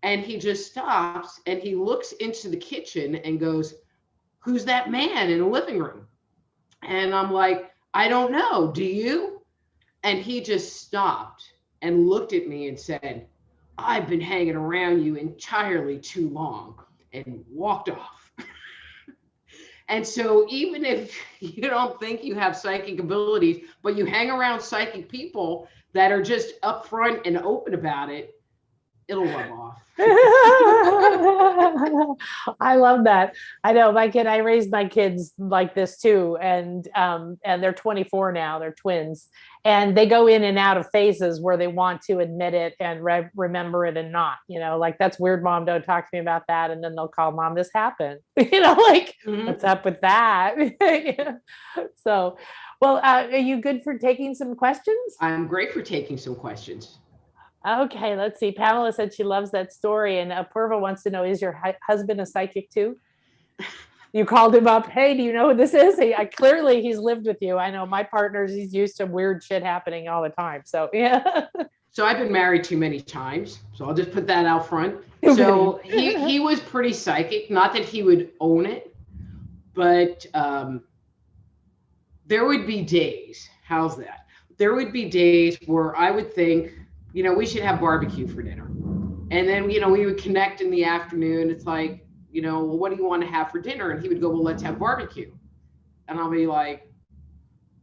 and he just stops and he looks into the kitchen and goes, who's that man in the living room? And I'm like, I don't know. Do you? And he just stopped and looked at me and said, I've been hanging around you entirely too long, and walked off. And so even if you don't think you have psychic abilities, but you hang around psychic people that are just upfront and open about it, it'll rub off. I love that. I know I raised my kids like this too. And they're 24 now, they're twins, and they go in and out of phases where they want to admit it and remember it and not, like, that's weird, Mom, don't talk to me about that. And then they'll call, Mom, this happened, what's up with that? So, well, are you good for taking some questions? I'm great for taking some questions. Okay, let's see. Pamela said she loves that story. And Purva wants to know, is your husband a psychic too? You called him up. Hey, do you know who this is? Clearly he's lived with you. I know my partner's, he's used to weird shit happening all the time. So, yeah. So I've been married too many times. So I'll just put that out front. So he was pretty psychic. Not that he would own it, but there would be days. How's that? There would be days where I would think, we should have barbecue for dinner. And then, we would connect in the afternoon. It's like, well, what do you want to have for dinner? And he would go, well, let's have barbecue. And I'll be like,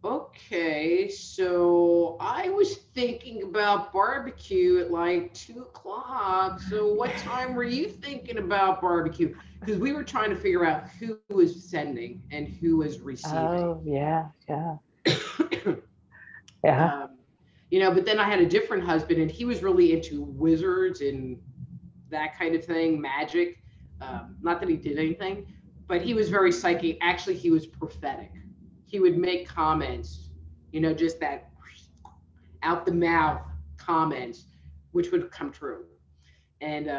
okay, so I was thinking about barbecue at like 2:00. So what time were you thinking about barbecue? Because we were trying to figure out who was sending and who was receiving. Oh, yeah. Yeah. but then I had a different husband, and he was really into wizards and that kind of thing, magic. Not that he did anything, but he was very psychic. Actually, he was prophetic. He would make comments, just that out the mouth comments, which would come true. And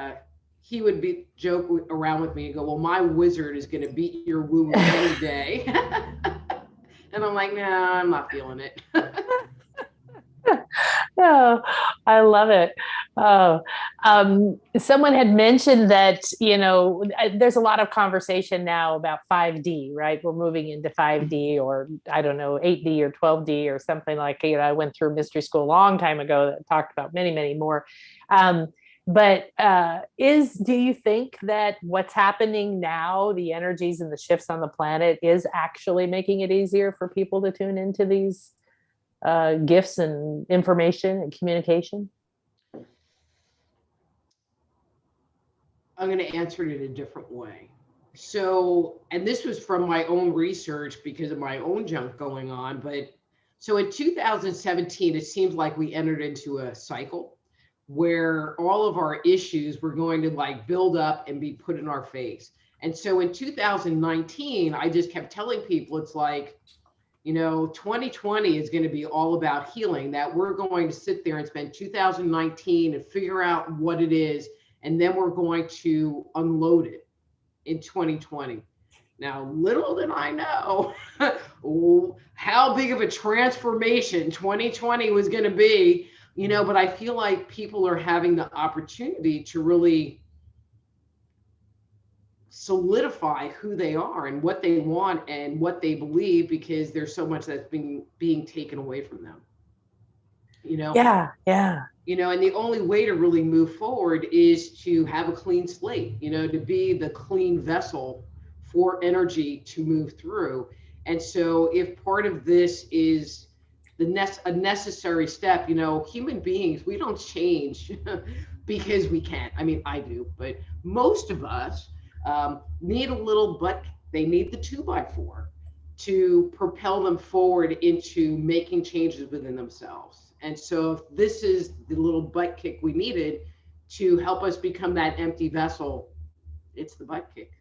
he would joke around with me and go, well, my wizard is going to beat your woo any day. And I'm like, nah, I'm not feeling it. Oh, I love it. Oh, someone had mentioned that, there's a lot of conversation now about 5D, right? We're moving into 5D, or I don't know, 8D or 12D or something like, I went through mystery school a long time ago that talked about many, many more. But do you think that what's happening now, the energies and the shifts on the planet, is actually making it easier for people to tune into these gifts and information and communication? I'm going to answer it in a different way. So, and this was from my own research because of my own junk going on. But so in 2017, it seems like we entered into a cycle where all of our issues were going to build up and be put in our face. And so in 2019, I just kept telling people, it's 2020 is going to be all about healing, that we're going to sit there and spend 2019 and figure out what it is. And then we're going to unload it in 2020. Now, little did I know how big of a transformation 2020 was going to be, but I feel like people are having the opportunity to really solidify who they are and what they want and what they believe, because there's so much that's being taken away from them. Yeah. And the only way to really move forward is to have a clean slate, to be the clean vessel for energy to move through. And so if part of this is a necessary step, human beings, we don't change because we can't. I mean, I do, but most of us need a little, but they need the 2x4 to propel them forward into making changes within themselves. And so if this is the little butt kick we needed to help us become that empty vessel, it's the butt kick.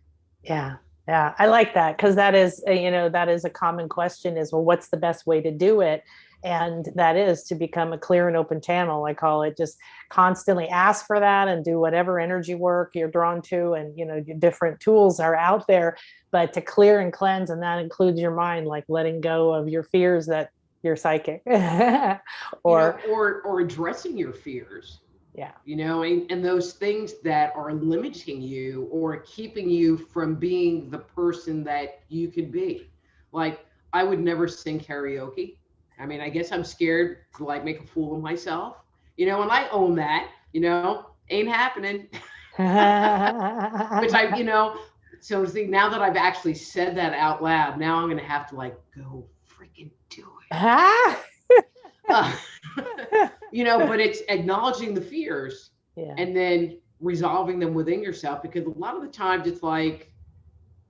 Yeah. I like that, because that is a common question is, well, what's the best way to do it? And that is to become a clear and open channel. I call it, just constantly ask for that and do whatever energy work you're drawn to. And, different tools are out there, but to clear and cleanse. And that includes your mind, like letting go of your fears that you're psychic or addressing your fears. Yeah. And those things that are limiting you or keeping you from being the person that you could be. Like, I would never sing karaoke. I mean, I guess I'm scared to make a fool of myself, and I own that, ain't happening. Which so see, now that I've actually said that out loud, now I'm going to have to go freaking do it. But it's acknowledging the fears and then resolving them within yourself, because a lot of the times it's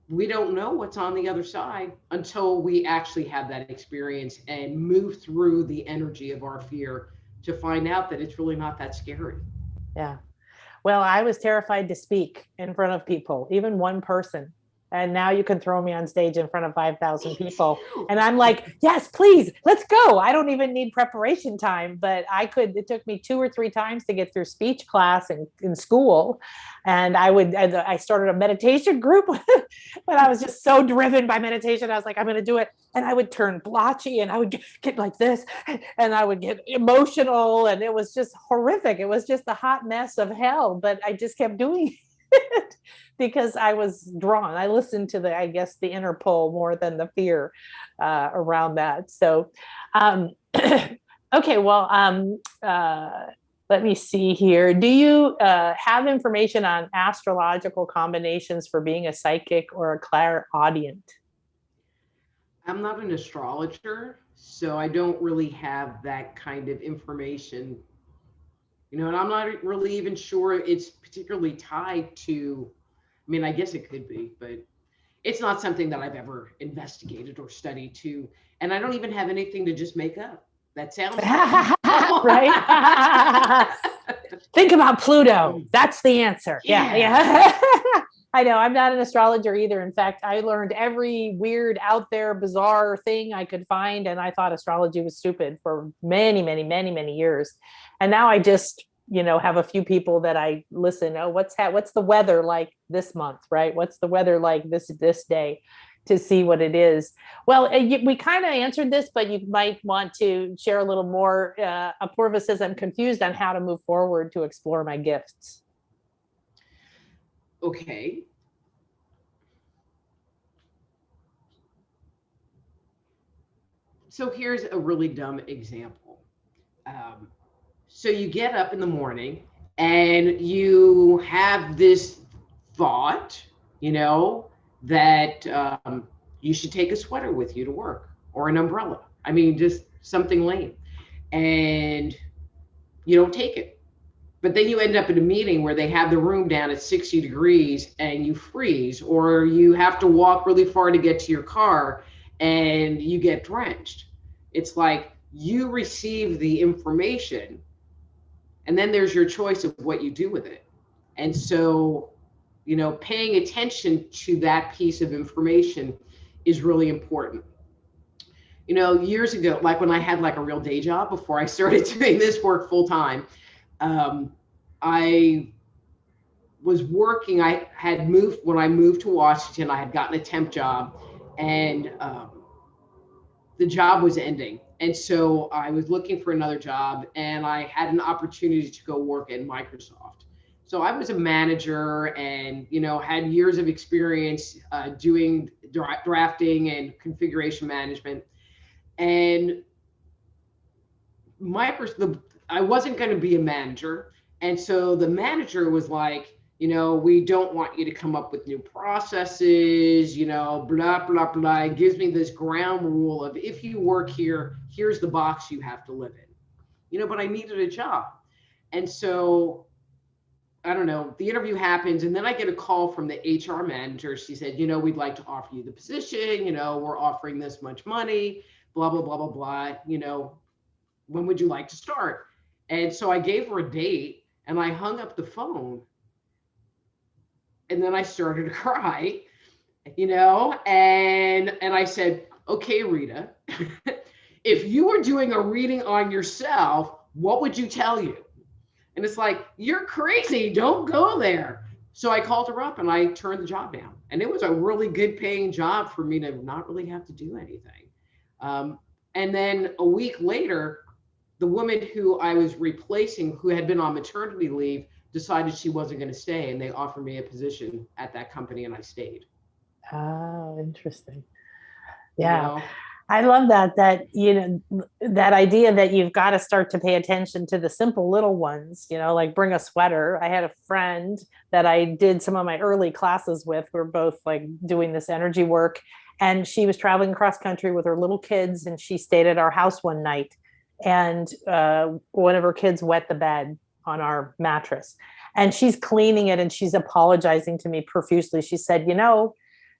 we don't know what's on the other side until we actually have that experience and move through the energy of our fear to find out that it's really not that scary. Yeah. Well, I was terrified to speak in front of people, even one person. And now you can throw me on stage in front of 5,000 people. And I'm like, yes, please, let's go. I don't even need preparation time, but it took me 2 or 3 times to get through speech class in school. And I started a meditation group when I was just so driven by meditation. I was like, I'm going to do it. And I would turn blotchy and I would get like this and I would get emotional. And it was just horrific. It was just a hot mess of hell, but I just kept doing it. Because I was drawn. I listened to the inner pull more than the fear around that. So, okay, well, let me see here. Do you have information on astrological combinations for being a psychic or a clairaudient? I'm not an astrologer, so I don't really have that kind of information. And I'm not really even sure it's particularly tied to, I mean, I guess it could be, but it's not something that I've ever investigated or studied to. And I don't even have anything to just make up. That sounds Right? Think about Pluto. That's the answer. Yeah. I know. I'm not an astrologer either. In fact, I learned every weird, out there, bizarre thing I could find, and I thought astrology was stupid for many, many, many, many years. And now I just, have a few people that I listen. Oh, what's the weather like this month, right? What's the weather like this day, to see what it is. Well, we kind of answered this, but you might want to share a little more. Apurva says, I'm confused on how to move forward to explore my gifts. Okay. So here's a really dumb example. So you get up in the morning and you have this thought, that you should take a sweater with you to work, or an umbrella. I mean, just something lame. And you don't take it. But then you end up at a meeting where they have the room down at 60 degrees and you freeze, or you have to walk really far to get to your car and you get drenched. It's like you receive the information and then there's your choice of what you do with it. And so, paying attention to that piece of information is really important. Years ago, like when I had like a real day job before I started doing this work full time, I was working. I had moved, when I moved to Washington, I had gotten a temp job, and the job was ending. And so I was looking for another job, and I had an opportunity to go work at Microsoft. So I was a manager and, had years of experience doing drafting and configuration management. And I wasn't going to be a manager. And so the manager was like, we don't want you to come up with new processes, blah, blah, blah. It gives me this ground rule of, if you work here, here's the box you have to live in, but I needed a job. And so, I don't know, the interview happens, and then I get a call from the HR manager. She said, we'd like to offer you the position, we're offering this much money, blah, blah, blah, blah, blah, when would you like to start? And so I gave her a date, and I hung up the phone. And then I started to cry, and I said, okay, Rita, if you were doing a reading on yourself, what would you tell you? And it's like, you're crazy, don't go there. So I called her up and I turned the job down. And it was a really good paying job for me to not really have to do anything. And then a week later, the woman who I was replacing, who had been on maternity leave, decided she wasn't going to stay, and they offered me a position at that company, and I stayed. Oh, interesting. Yeah. I love that that idea that you've got to start to pay attention to the simple little ones, like bring a sweater. I had a friend that I did some of my early classes with. We're both like doing this energy work, and she was traveling across country with her little kids, and she stayed at our house one night, and one of her kids wet the bed on our mattress, and she's cleaning it, and she's apologizing to me profusely. She said,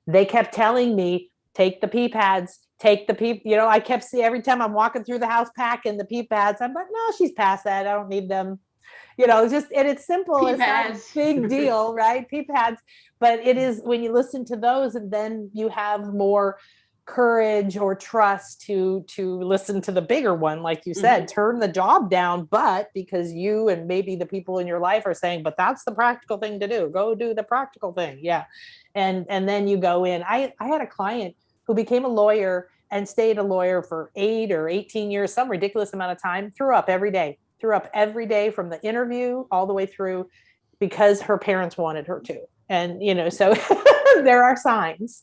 they kept telling me, take the pee pads, I kept seeing, every time I'm walking through the house packing the pee pads, I'm like, no, she's past that, I don't need them. It's simple. It's not a big deal, right? Pee pads. But it is, when you listen to those, and then you have more courage or trust to listen to the bigger one, like you said, turn the job down, but because you and maybe the people in your life are saying, but that's the practical thing to do, go do the practical thing. Yeah. And then you go in. I had a client who became a lawyer and stayed a lawyer for 8 or 18 years, some ridiculous amount of time, threw up every day from the interview all the way through, because her parents wanted her to. And, so there are signs.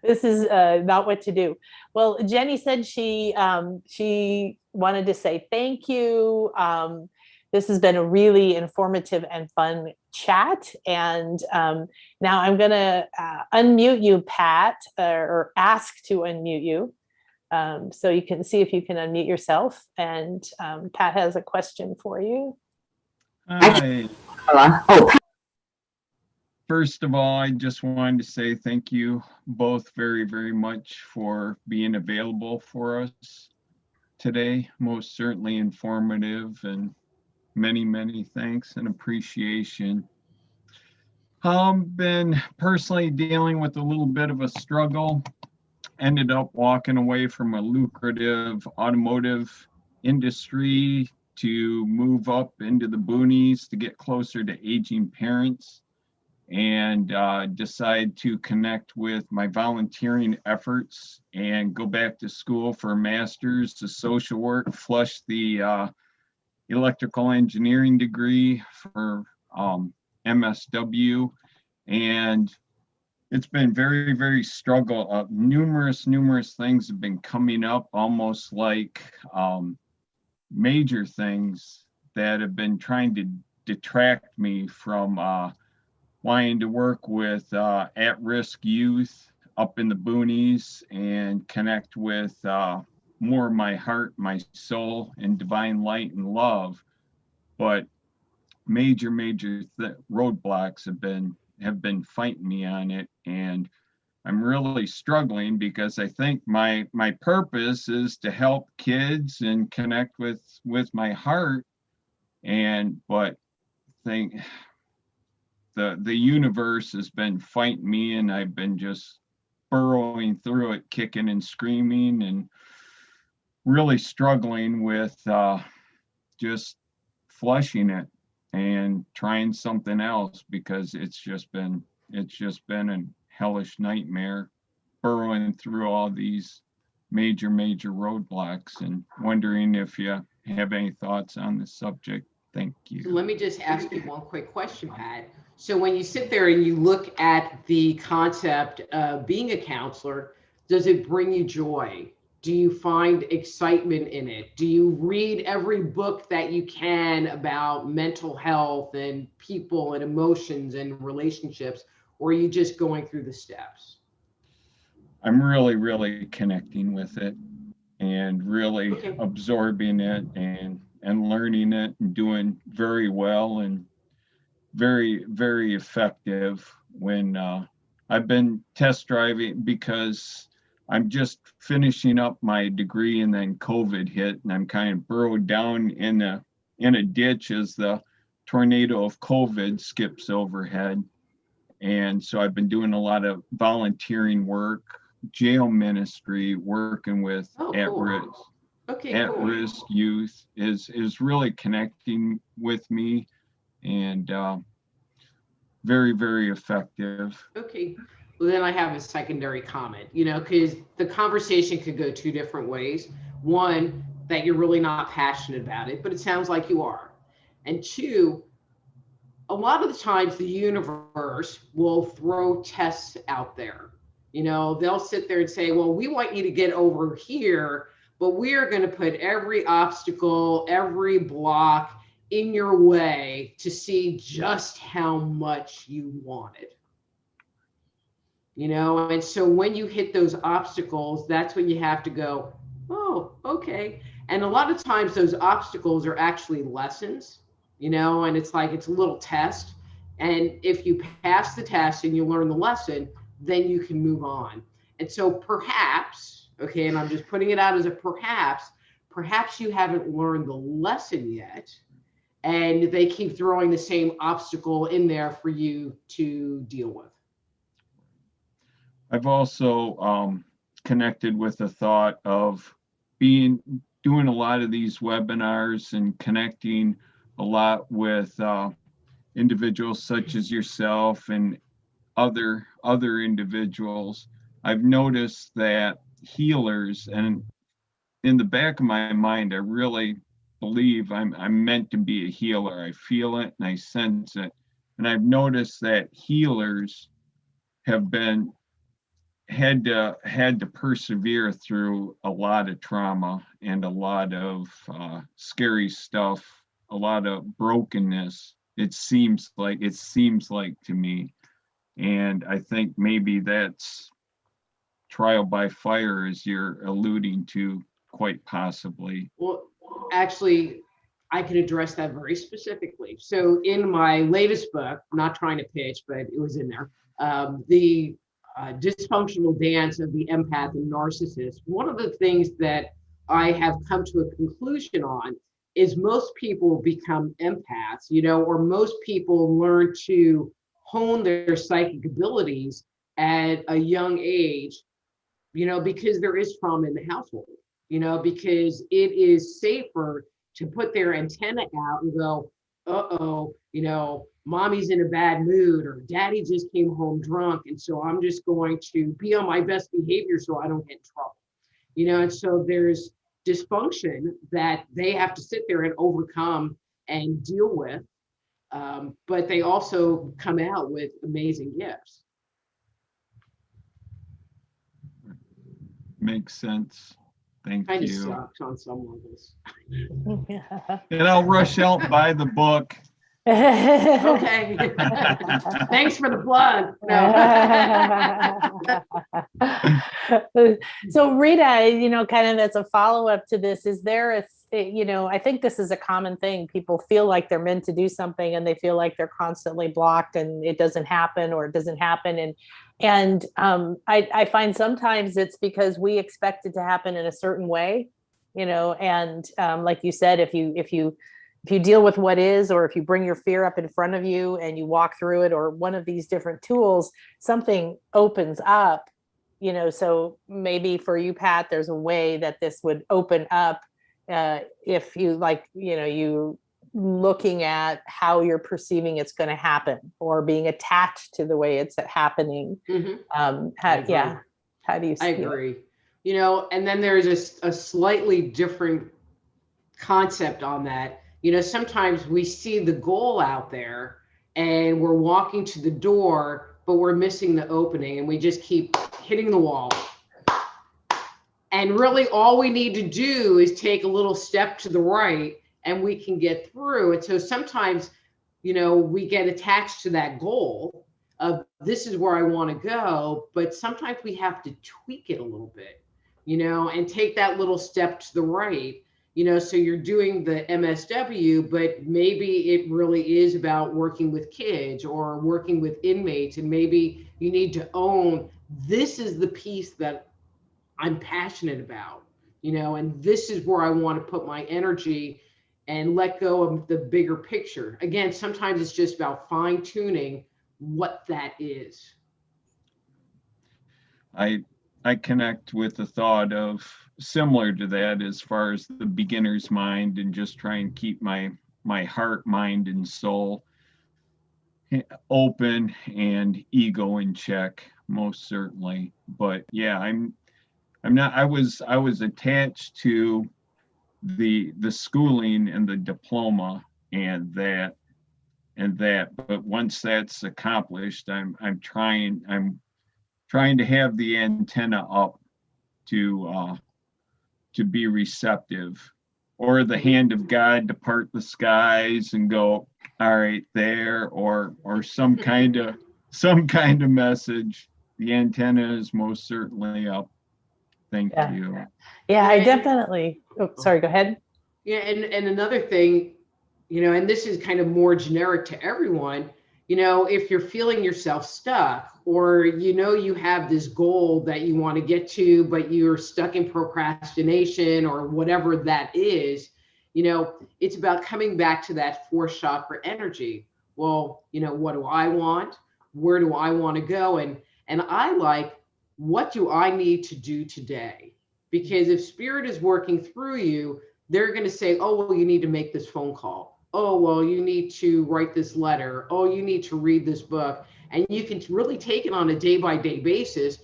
This is not what to do. Well, Jenny said she wanted to say thank you. This has been a really informative and fun chat. And now I'm going to unmute you, Pat, or ask to unmute you. So you can see if you can unmute yourself. And Pat has a question for you. Hi. Oh, first of all, I just wanted to say thank you both very, very much for being available for us today. Most certainly informative, and many, many thanks and appreciation. Been personally dealing with a little bit of a struggle. Ended up walking away from a lucrative automotive industry to move up into the boonies to get closer to aging parents, and decide to connect with my volunteering efforts and go back to school for a master's of social work, flush the electrical engineering degree for MSW. And it's been very, very struggle. Numerous things have been coming up, almost like major things that have been trying to detract me from wanting to work with at-risk youth up in the boonies and connect with more of my heart, my soul, and divine light and love. But major roadblocks have been fighting me on it, and I'm really struggling because I think my purpose is to help kids and connect with my heart, but think the universe has been fighting me, and I've been just burrowing through it, kicking and screaming, and really struggling with just flushing it and trying something else, because it's just been a hellish nightmare burrowing through all these major roadblocks, and wondering if you have any thoughts on the subject. Thank you. So let me just ask you one quick question, Pat. So when you sit there and you look at the concept of being a counselor, does it bring you joy? Do you find excitement in it? Do you read every book that you can about mental health and people and emotions and relationships, or are you just going through the steps? I'm really connecting with it, and really absorbing it and learning it, and doing very well, and very effective. When I've been test driving, because I'm just finishing up my degree, and then COVID hit, and I'm kind of burrowed down in a ditch as the tornado of COVID skips overhead. And so I've been doing a lot of volunteering work, jail ministry, working with at-risk youth is really connecting with me, and very effective. Okay. Well, then I have a secondary comment, because the conversation could go two different ways. One, that you're really not passionate about it, but it sounds like you are. And two, a lot of the times the universe will throw tests out there. They'll sit there and say, well, we want you to get over here, but we are going to put every obstacle, every block in your way to see just how much you want it. And so when you hit those obstacles, that's when you have to go, oh, okay. And a lot of times those obstacles are actually lessons, and it's like, it's a little test. And if you pass the test and you learn the lesson, then you can move on. And so perhaps, okay, and I'm just putting it out as a perhaps you haven't learned the lesson yet, and they keep throwing the same obstacle in there for you to deal with. I've also connected with the thought of doing a lot of these webinars and connecting a lot with individuals such as yourself and other individuals. I've noticed that healers, and in the back of my mind, I really believe I'm meant to be a healer. I feel it and I sense it. And I've noticed that healers have had to persevere through a lot of trauma and a lot of scary stuff, a lot of brokenness. It seems like to me. And I think maybe that's trial by fire, as you're alluding to, quite possibly. Well, actually, I can address that very specifically. So in my latest book, I'm not trying to pitch, but it was in there, the dysfunctional dance of the empath and narcissist. One of the things that I have come to a conclusion on is most people become empaths, or most people learn to hone their psychic abilities at a young age, because there is trauma in the household, because it is safer to put their antenna out and go, uh-oh, mommy's in a bad mood, or daddy just came home drunk. And so I'm just going to be on my best behavior so I don't get in trouble, and so there's dysfunction that they have to sit there and overcome and deal with. But they also come out with amazing gifts. Makes sense. Thank Kind of you. sucks on some levels. And I'll rush out and buy the book. Okay. Thanks for the plug. No. So Rita, kind of as a follow-up to this, is there I think this is a common thing. People feel like they're meant to do something and they feel like they're constantly blocked and it doesn't happen or it doesn't happen. And I find sometimes it's because we expect it to happen in a certain way, and like you said, if you deal with what is, or if you bring your fear up in front of you and you walk through it, or one of these different tools, something opens up, so maybe for you, Pat, there's a way that this would open up if you you looking at how you're perceiving it's going to happen, or being attached to the way it's happening. Mm-hmm. How do you see I agree. And then there's a slightly different concept on that. Sometimes we see the goal out there and we're walking to the door, but we're missing the opening and we just keep hitting the wall. And really all we need to do is take a little step to the right and we can get through. And so sometimes, we get attached to that goal of this is where I want to go, but sometimes we have to tweak it a little bit, and take that little step to the right. So you're doing the MSW, but maybe it really is about working with kids or working with inmates. And maybe you need to own, this is the piece that I'm passionate about, and this is where I want to put my energy and let go of the bigger picture. Again, sometimes it's just about fine tuning what that is. I connect with the thought of similar to that as far as the beginner's mind, and just try and keep my heart, mind, and soul open and ego in check, most certainly. But yeah, I'm not, I was attached to the schooling and the diploma and that, but once that's accomplished, I'm trying to have the antenna up to be receptive, or the hand of God to part the skies and go, all right, there, or some kind of message. The antenna is most certainly up. Thank you. Yeah, I definitely. Oh, sorry, go ahead. Yeah, and another thing, and this is kind of more generic to everyone, if you're feeling yourself stuck, or you have this goal that you want to get to, but you're stuck in procrastination or whatever that is, it's about coming back to that fourth chakra energy. Well, what do I want? Where do I want to go? And I like, what do I need to do today? Because if spirit is working through you, they're going to say, oh, well, you need to make this phone call. Oh, well, you need to write this letter. Oh, you need to read this book. And you can really take it on a day-by-day basis,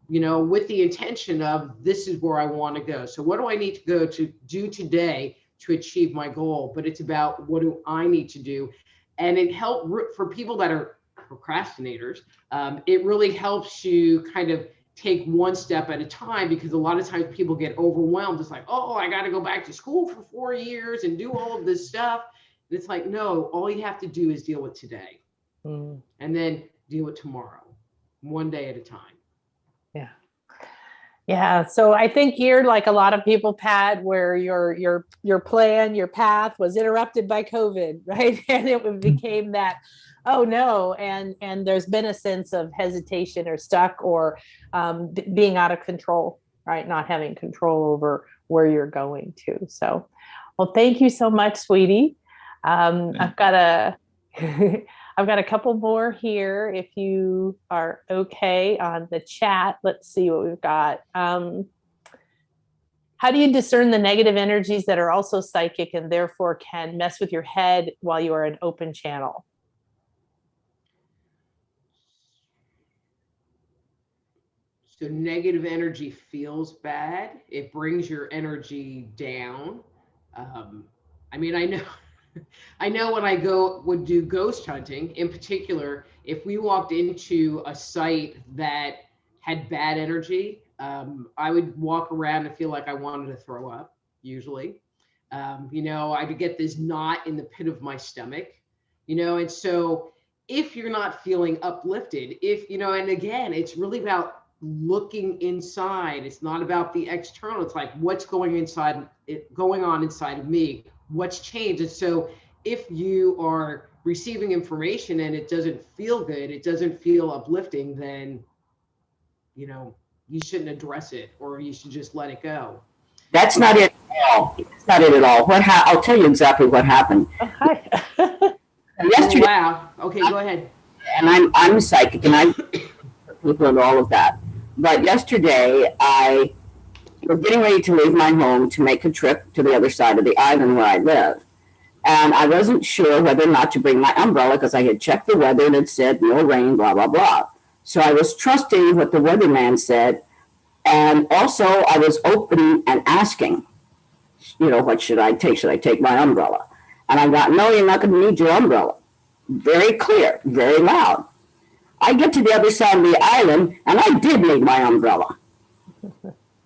with the intention of, this is where I want to go. So what do I need to go to do today to achieve my goal? But it's about, what do I need to do? And it helps for people that are procrastinators. It really helps you kind of take one step at a time, because a lot of times people get overwhelmed. It's like, oh, I got to go back to school for 4 years and do all of this stuff. And it's like, no, all you have to do is deal with today, and then deal with tomorrow, one day at a time. Yeah. Yeah. So I think you're like a lot of people, Pat, where your plan, your path was interrupted by COVID, right? And it became that, oh no. And there's been a sense of hesitation or stuck, or being out of control, right? Not having control over where you're going to. So, well, thank you so much, sweetie. I've got a I've got a couple more here if you are okay on the chat. Let's see what we've got. How do you discern the negative energies that are also psychic and therefore can mess with your head while you are an open channel? So negative energy feels bad. It brings your energy down. I mean, I know, I know when I would do ghost hunting, in particular, if we walked into a site that had bad energy, I would walk around and feel like I wanted to throw up, usually. You know, I could get this knot in the pit of my stomach, you know, and so if you're not feeling uplifted, if, you know, and again, it's really about looking inside. It's not about the external. It's like what's going on inside of me, what's changed. And so if you are receiving information and it doesn't feel good, it doesn't feel uplifting, then, you know, you shouldn't address it, or you should just let it go. That's not it at all. That's not it at all. I'll tell you exactly what happened. Okay. Yesterday, Oh, wow. Okay, go ahead. And I'm psychic, and I people and all of that. But yesterday, I was getting ready to leave my home to make a trip to the other side of the island where I live. And I wasn't sure whether or not to bring my umbrella because I had checked the weather and it said no rain, blah, blah, blah. So I was trusting what the weatherman said. And also I was open and asking, you know, what should I take? Should I take my umbrella? And I got, no, you're not going to need your umbrella. Very clear, very loud. I get to the other side of the island and I did need my umbrella.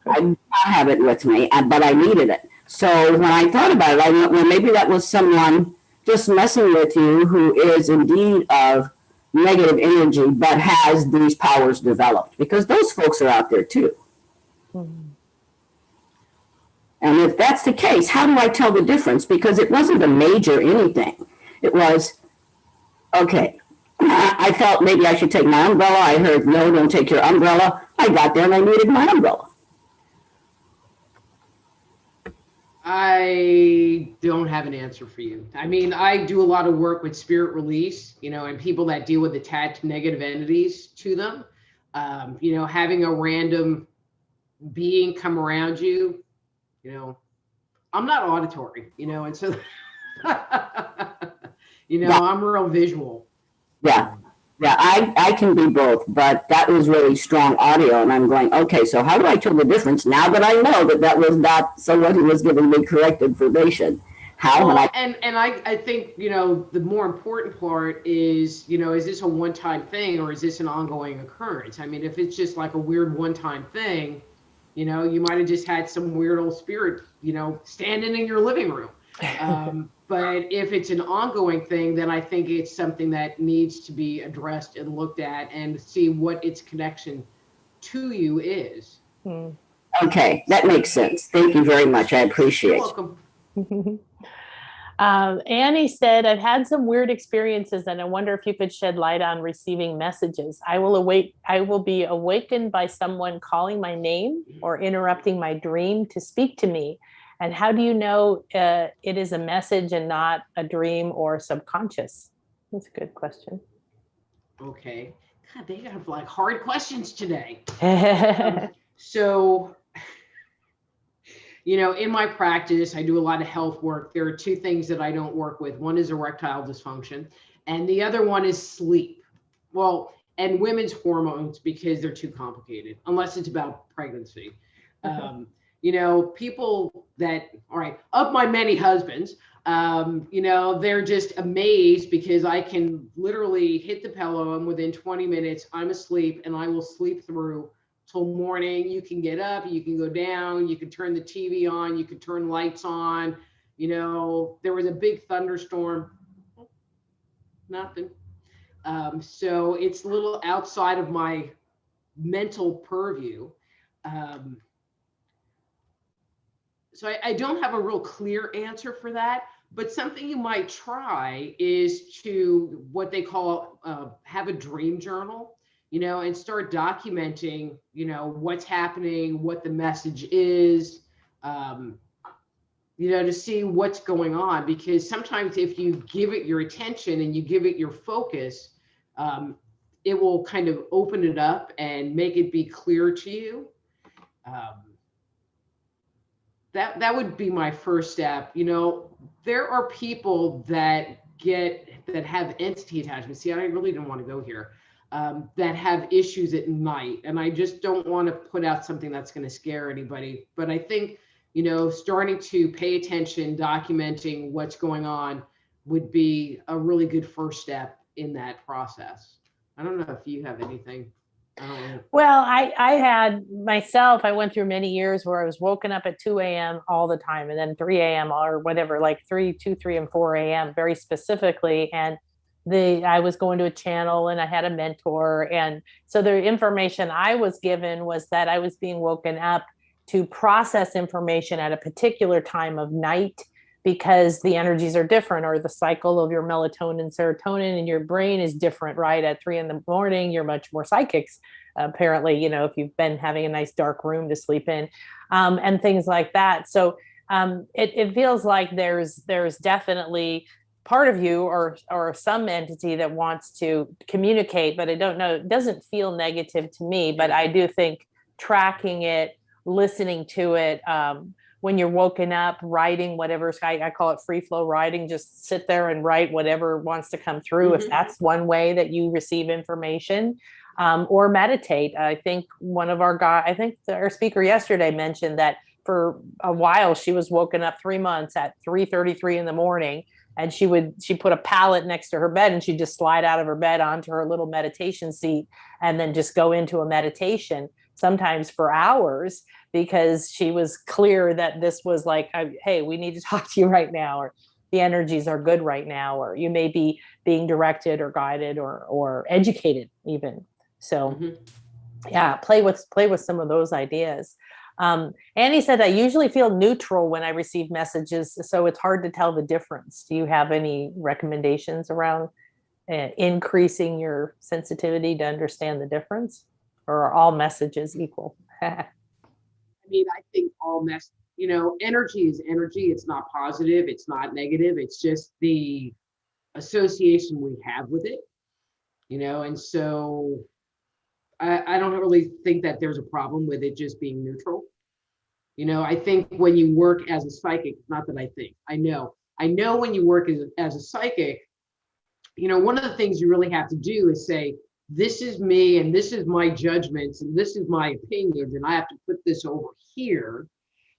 I did not have it with me, but I needed it. So when I thought about it, I thought, well, maybe that was someone just messing with you who is indeed of negative energy, but has these powers developed, because those folks are out there too. Mm-hmm. And if that's the case, how do I tell the difference? Because it wasn't a major anything. It was, okay, I felt maybe I should take my umbrella. I heard, no, don't take your umbrella. I got there and I needed my umbrella. I don't have an answer for you. I mean, I do a lot of work with spirit release, you know, and people that deal with attached negative entities to them. You know, having a random being come around you, you know, I'm not auditory, you know, and so, you know, I'm real visual. Yeah. Yeah, I can be both, but that was really strong audio, and I'm going, okay, so how do I tell the difference now that I know that that was not someone who was giving me correct information? How? Well, and I think, you know, the more important part is, you know, is this a one-time thing or is this an ongoing occurrence? I mean, if it's just like a weird one-time thing, you know, you might have just had some weird old spirit, you know, standing in your living room. But if it's an ongoing thing, then I think it's something that needs to be addressed and looked at and see what its connection to you is. Okay, that makes sense. Thank you very much. I appreciate it. You're welcome. Annie said, I've had some weird experiences and I wonder if you could shed light on receiving messages. I will be awakened by someone calling my name or interrupting my dream to speak to me. And how do you know it is a message and not a dream or subconscious? That's a good question. Okay. God, they have like hard questions today. So, you know, in my practice, I do a lot of health work. There are two things that I don't work with. One is erectile dysfunction, and the other one is sleep. Well, and women's hormones, because they're too complicated, unless it's about pregnancy. You know, people that, all right, of my many husbands, you know, they're just amazed because I can literally hit the pillow and within 20 minutes, I'm asleep and I will sleep through till morning. You can get up, you can go down, you can turn the TV on, you can turn lights on. You know, there was a big thunderstorm, nothing. So it's a little outside of my mental purview. So I don't have a real clear answer for that, but something you might try is to what they call have a dream journal, you know, and start documenting, you know, what's happening, what the message is, to see what's going on, because sometimes if you give it your attention and you give it your focus, it will kind of open it up and make it be clear to you. That would be my first step. There are people that have entity attachment. See, I really don't want to go here. That have issues at night, and I just don't want to put out something that's going to scare anybody. But I think, starting to pay attention, documenting what's going on would be a really good first step in that process. I don't know if you have anything. Well, I had myself, I went through many years where I was woken up at 2 a.m. all the time, and then 3 a.m. or whatever, like 2, 3, and 4 a.m. very specifically. And I was going to a channel and I had a mentor. And so the information I was given was that I was being woken up to process information at a particular time of night, because the energies are different, or the cycle of your melatonin, serotonin in your brain is different, right? At 3 in the morning, you're much more psychics, apparently, if you've been having a nice dark room to sleep in, and things like that. So it feels like there's definitely part of you or some entity that wants to communicate, but I don't know, it doesn't feel negative to me, but I do think tracking it, listening to it, when you're woken up, writing whatever, I call it free flow writing, just sit there and write whatever wants to come through. If that's one way that you receive information, or meditate. I think our speaker yesterday mentioned that for a while she was woken up 3 months at 3:33 in the morning, and she put a pallet next to her bed, and she'd just slide out of her bed onto her little meditation seat and then just go into a meditation, sometimes for hours, because she was clear that this was like, hey, we need to talk to you right now, or the energies are good right now, or you may be being directed or guided or educated even. So yeah, play with some of those ideas. Annie said, I usually feel neutral when I receive messages, so it's hard to tell the difference. Do you have any recommendations around increasing your sensitivity to understand the difference, or are all messages equal? I think all energy is energy. It's not positive. It's not negative. It's just the association we have with it, and so I don't really think that there's a problem with it just being neutral. I think when you work as a psychic, not that I know when you work as a psychic, one of the things you really have to do is say, this is me and this is my judgments and this is my opinions, and I have to put this over here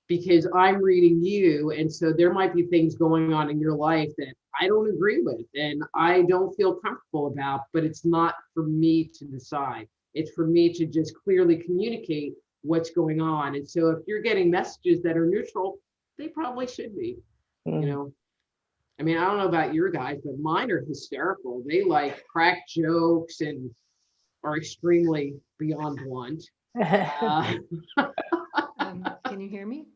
because I'm reading you. And so there might be things going on in your life that I don't agree with and I don't feel comfortable about, but it's not for me to decide. It's for me to just clearly communicate what's going on. And so if you're getting messages that are neutral, they probably should be, I don't know about your guys, but mine are hysterical. They like crack jokes and are extremely beyond blunt. Can you hear me?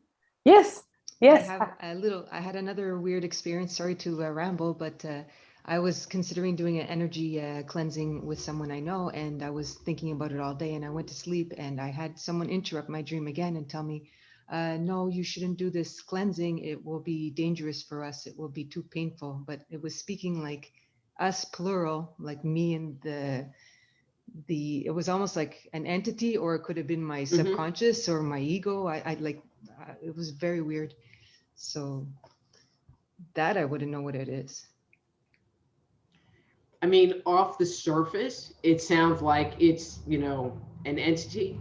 Yes. I had another weird experience. Sorry to ramble, but I was considering doing an energy cleansing with someone I know, and I was thinking about it all day, and I went to sleep, and I had someone interrupt my dream again and tell me, no, you shouldn't do this cleansing. It will be dangerous for us. It will be too painful. But it was speaking like us, plural, like me and it was almost like an entity, or it could have been my subconscious or my ego. It was very weird. So that I wouldn't know what it is. Off the surface, it sounds like it's, an entity.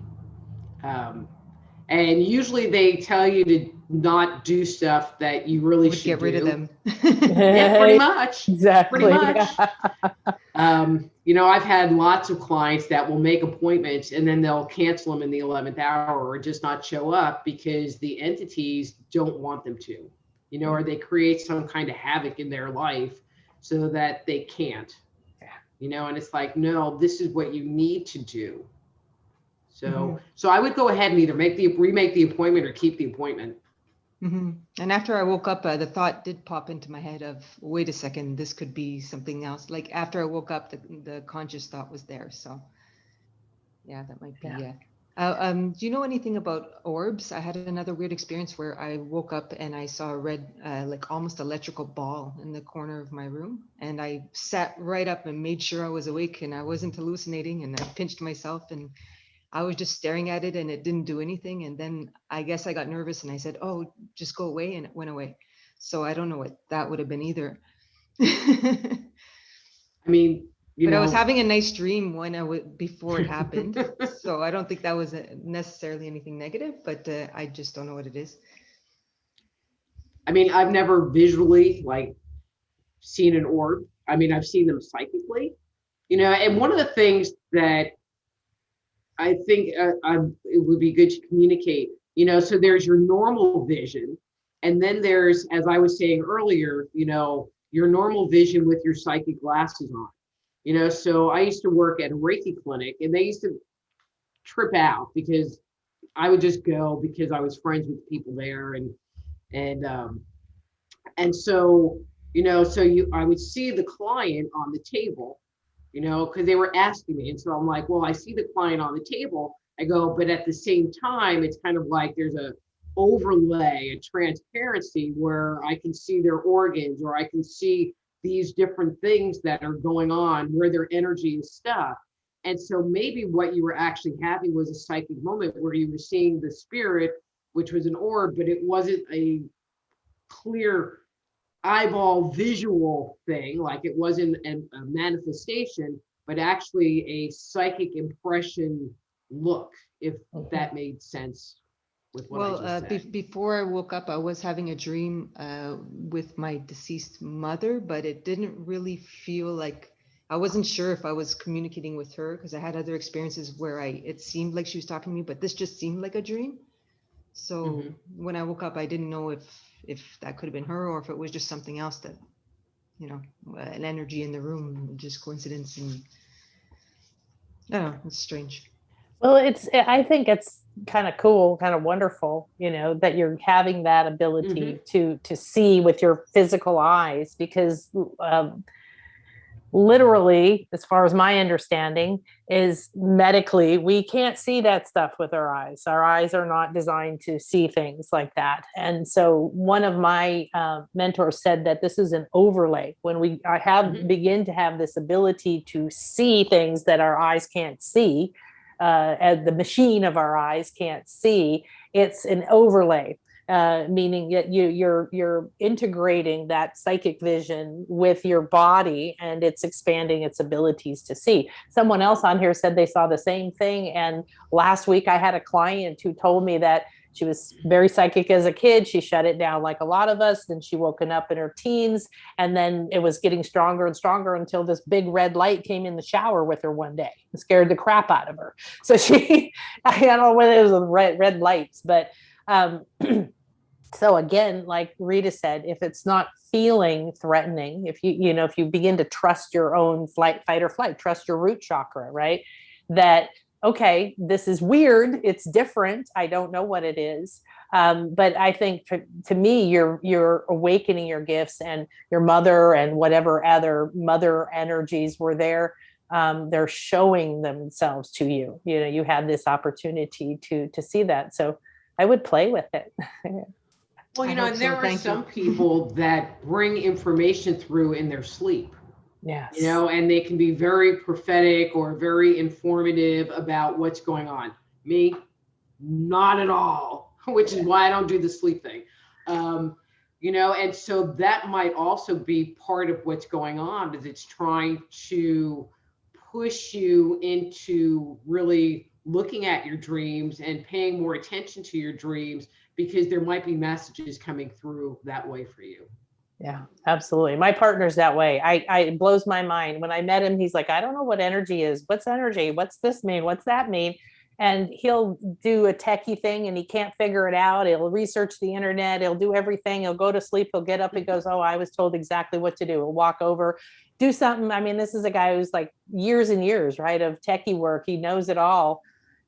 And usually they tell you to not do stuff that you really should get rid of them. Yeah, pretty much. Exactly. Pretty much. I've had lots of clients that will make appointments and then they'll cancel them in the 11th hour or just not show up because the entities don't want them to, or they create some kind of havoc in their life so that they can't, and it's like, no, this is what you need to do. So I would go ahead and either remake the appointment or keep the appointment. And after I woke up, the thought did pop into my head of, wait a second, this could be something else. Like after I woke up, the conscious thought was there. So yeah, that might be Do you know anything about orbs? I had another weird experience where I woke up and I saw a red, like almost electrical ball in the corner of my room. And I sat right up and made sure I was awake and I wasn't hallucinating. And I pinched myself and I was just staring at it and it didn't do anything. And then I guess I got nervous and I said, oh, just go away. And it went away. So I don't know what that would have been either. I mean, But I was having a nice dream when before it happened. So I don't think that was necessarily anything negative, but I just don't know what it is. I mean, I've never visually like seen an orb. I mean, I've seen them psychically, and one of the things that I think it would be good to communicate, so there's your normal vision. And then there's, as I was saying earlier, your normal vision with your psychic glasses on. So I used to work at a Reiki clinic and they used to trip out because I would just go because I was friends with people there. And so, I would see the client on the table, because they were asking me. And so I'm like, well, I see the client on the table. I go, but at the same time, it's kind of like there's a overlay, a transparency where I can see their organs or I can see these different things that are going on where their energy is stuck. And so maybe what you were actually having was a psychic moment where you were seeing the spirit, which was an orb, but it wasn't a clear eyeball visual thing, like it wasn't a manifestation, but actually a psychic impression look, if that made sense. With what I just said. Before I woke up, I was having a dream with my deceased mother, but it didn't really feel like, I wasn't sure if I was communicating with her because I had other experiences where it seemed like she was talking to me, but this just seemed like a dream. So when I woke up, I didn't know if that could have been her or if it was just something else that, an energy in the room, just coincidence. And I don't know, it's strange. Well, I think it's kind of cool, kind of wonderful, that you're having that ability to see with your physical eyes, because literally, as far as my understanding, is medically, we can't see that stuff with our eyes. Our eyes are not designed to see things like that. And so one of my mentors said that this is an overlay. When begin to have this ability to see things that our eyes can't see, as the machine of our eyes can't see, it's an overlay. Meaning that you're integrating that psychic vision with your body and it's expanding its abilities to see. Someone else on here said they saw the same thing. And last week I had a client who told me that she was very psychic as a kid. She shut it down like a lot of us. Then she woken up in her teens, and then it was getting stronger and stronger until this big red light came in the shower with her one day and scared the crap out of her. So I don't know whether it was red lights, but so again, like Rita said, if it's not feeling threatening, if you begin to trust your own fight or flight, trust your root chakra, right? That, okay, this is weird. It's different. I don't know what it is. But I think to me, you're awakening your gifts, and your mother and whatever other mother energies were there. They're showing themselves to you. You had this opportunity to see that. So I would play with it. Well, there are some people that bring information through in their sleep. Yes. And they can be very prophetic or very informative about what's going on. Me, not at all, which is why I don't do the sleep thing. And so that might also be part of what's going on, is it's trying to push you into really looking at your dreams and paying more attention to your dreams, because there might be messages coming through that way for you. Yeah, absolutely. My partner's that way. It blows my mind. When I met him, he's like, I don't know what energy is. What's energy? What's this mean? What's that mean? And he'll do a techie thing and he can't figure it out. He'll research the internet. He'll do everything. He'll go to sleep. He'll get up and goes, oh, I was told exactly what to do. He'll walk over, do something. I mean, this is a guy who's like years and years, right, of techie work. He knows it all.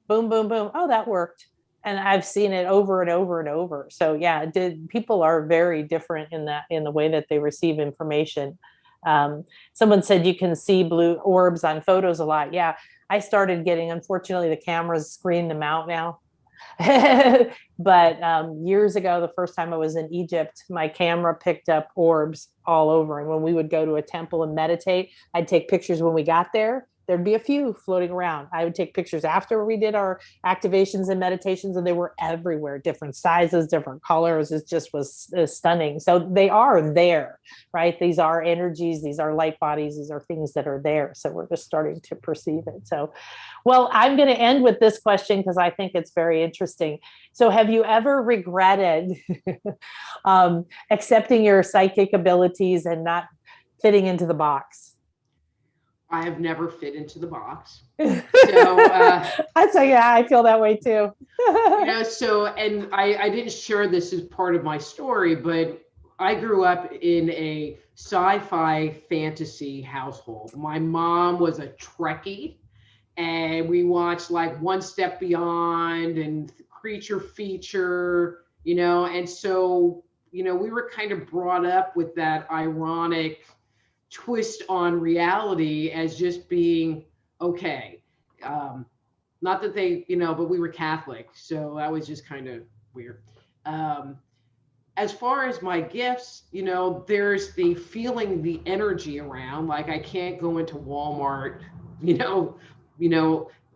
Boom, boom, boom. Oh, that worked. And I've seen it over and over and over. So yeah, people are very different in the way that they receive information. Someone said you can see blue orbs on photos a lot. Yeah, I started getting, unfortunately, the cameras screen them out now. But years ago, the first time I was in Egypt, my camera picked up orbs all over. And when we would go to a temple and meditate, I'd take pictures when we got there. There'd be a few floating around. I would take pictures after we did our activations and meditations, and they were everywhere, different sizes, different colors. It just was stunning. So they are there, right? These are energies, these are light bodies, these are things that are there. So we're just starting to perceive it. So, well, I'm going to end with this question because I think it's very interesting. So have you ever regretted accepting your psychic abilities and not fitting into the box? I have never fit into the box. So I'd say, yeah, I feel that way too. And I didn't share this as part of my story, but I grew up in a sci-fi fantasy household. My mom was a Trekkie, and we watched like One Step Beyond and Creature Feature, and so, we were kind of brought up with that ironic twist on reality as just being okay. Not that they, but we were Catholic, so that was just kind of weird. As far as my gifts, there's the feeling the energy around, like I can't go into Walmart,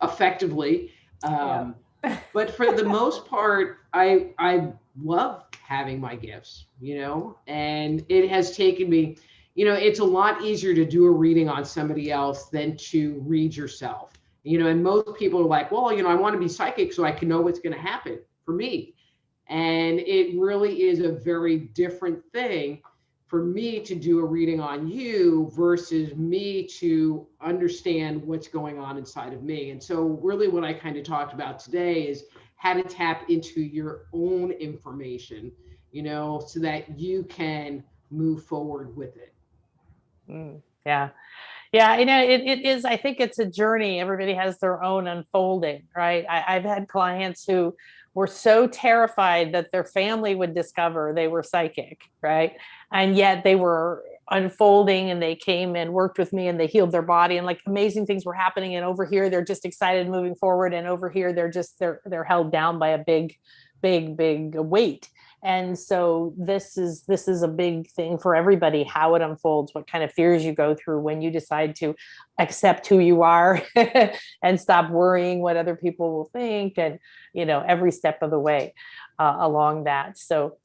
effectively. But for the most part, I love having my gifts, and it has taken me, it's a lot easier to do a reading on somebody else than to read yourself, and most people are like, well, I want to be psychic so I can know what's going to happen for me. And it really is a very different thing for me to do a reading on you versus me to understand what's going on inside of me. And so really what I kind of talked about today is how to tap into your own information, so that you can move forward with it. Yeah. Yeah. It is, I think it's a journey. Everybody has their own unfolding, right? I've had clients who were so terrified that their family would discover they were psychic, right? And yet they were unfolding, and they came and worked with me, and they healed their body, and like amazing things were happening. And over here, they're just excited moving forward. And over here, they're held down by a big weight. And so this is a big thing for everybody, how it unfolds, what kind of fears you go through when you decide to accept who you are and stop worrying what other people will think, and, every step of the way along that. So,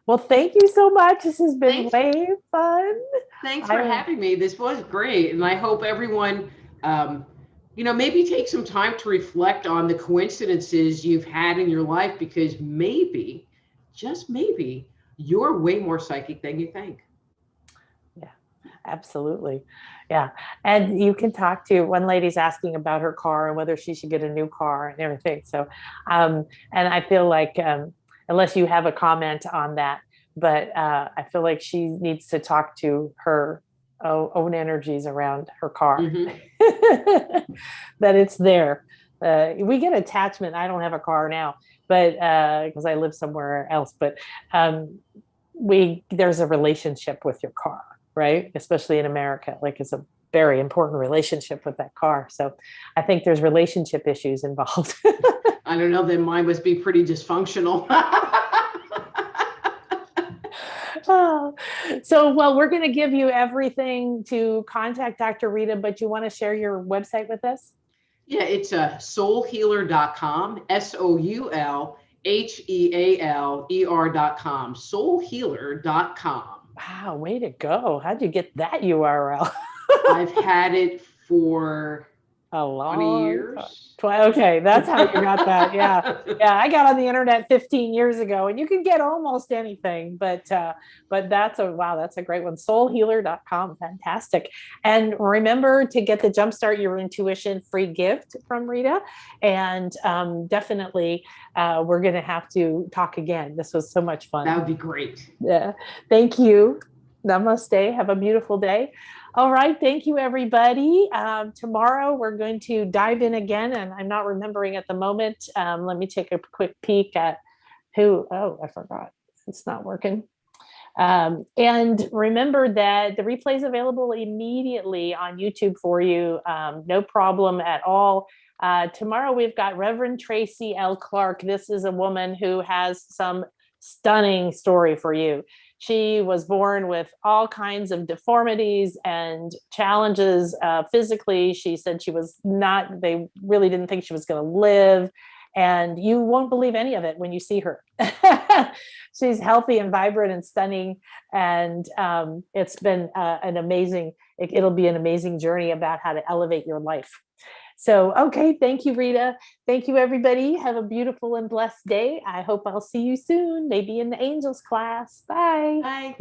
well, thank you so much. This has been way fun. Thanks for having me. This was great. And I hope everyone, maybe take some time to reflect on the coincidences you've had in your life, because maybe, just maybe, you're way more psychic than you think. Yeah, absolutely. Yeah. And you can talk to, one lady's asking about her car and whether she should get a new car and everything. So, and I feel like, unless you have a comment on that, but I feel like she needs to talk to her own energies around her car, that it's there. We get attachment. I don't have a car now, but because I live somewhere else, but there's a relationship with your car, right? Especially in America, like it's a very important relationship with that car. So I think there's relationship issues involved. I don't know, then mine must be pretty dysfunctional. So, well, we're going to give you everything to contact Dr. Rita, but you want to share your website with us? Yeah, it's soulhealer.com, SOULHEALER.com, soulhealer.com. Wow, way to go. How'd you get that URL? I've had it for a long 20 years. Okay, that's how you got that. Yeah. Yeah, I got on the internet 15 years ago, and you can get almost anything, but that's a great one. Soulhealer.com. Fantastic. And remember to get the Jumpstart Your Intuition free gift from Rita. And definitely we're going to have to talk again. This was so much fun. That would be great. Yeah. Thank you. Namaste. Have a beautiful day. All right. Thank you, everybody. Tomorrow, we're going to dive in again, and I'm not remembering at the moment. Let me take a quick peek at who. Oh, I forgot. It's not working. And remember that the replay is available immediately on YouTube for you. No problem at all. Tomorrow we've got Reverend Tracy L. Clark. This is a woman who has some stunning story for you. She was born with all kinds of deformities and challenges physically. She said they really didn't think she was going to live. And you won't believe any of it when you see her. She's healthy and vibrant and stunning. And it's been it'll be an amazing journey about how to elevate your life. So, okay. Thank you, Rita. Thank you, everybody. Have a beautiful and blessed day. I hope I'll see you soon, maybe in the angels class. Bye. Bye.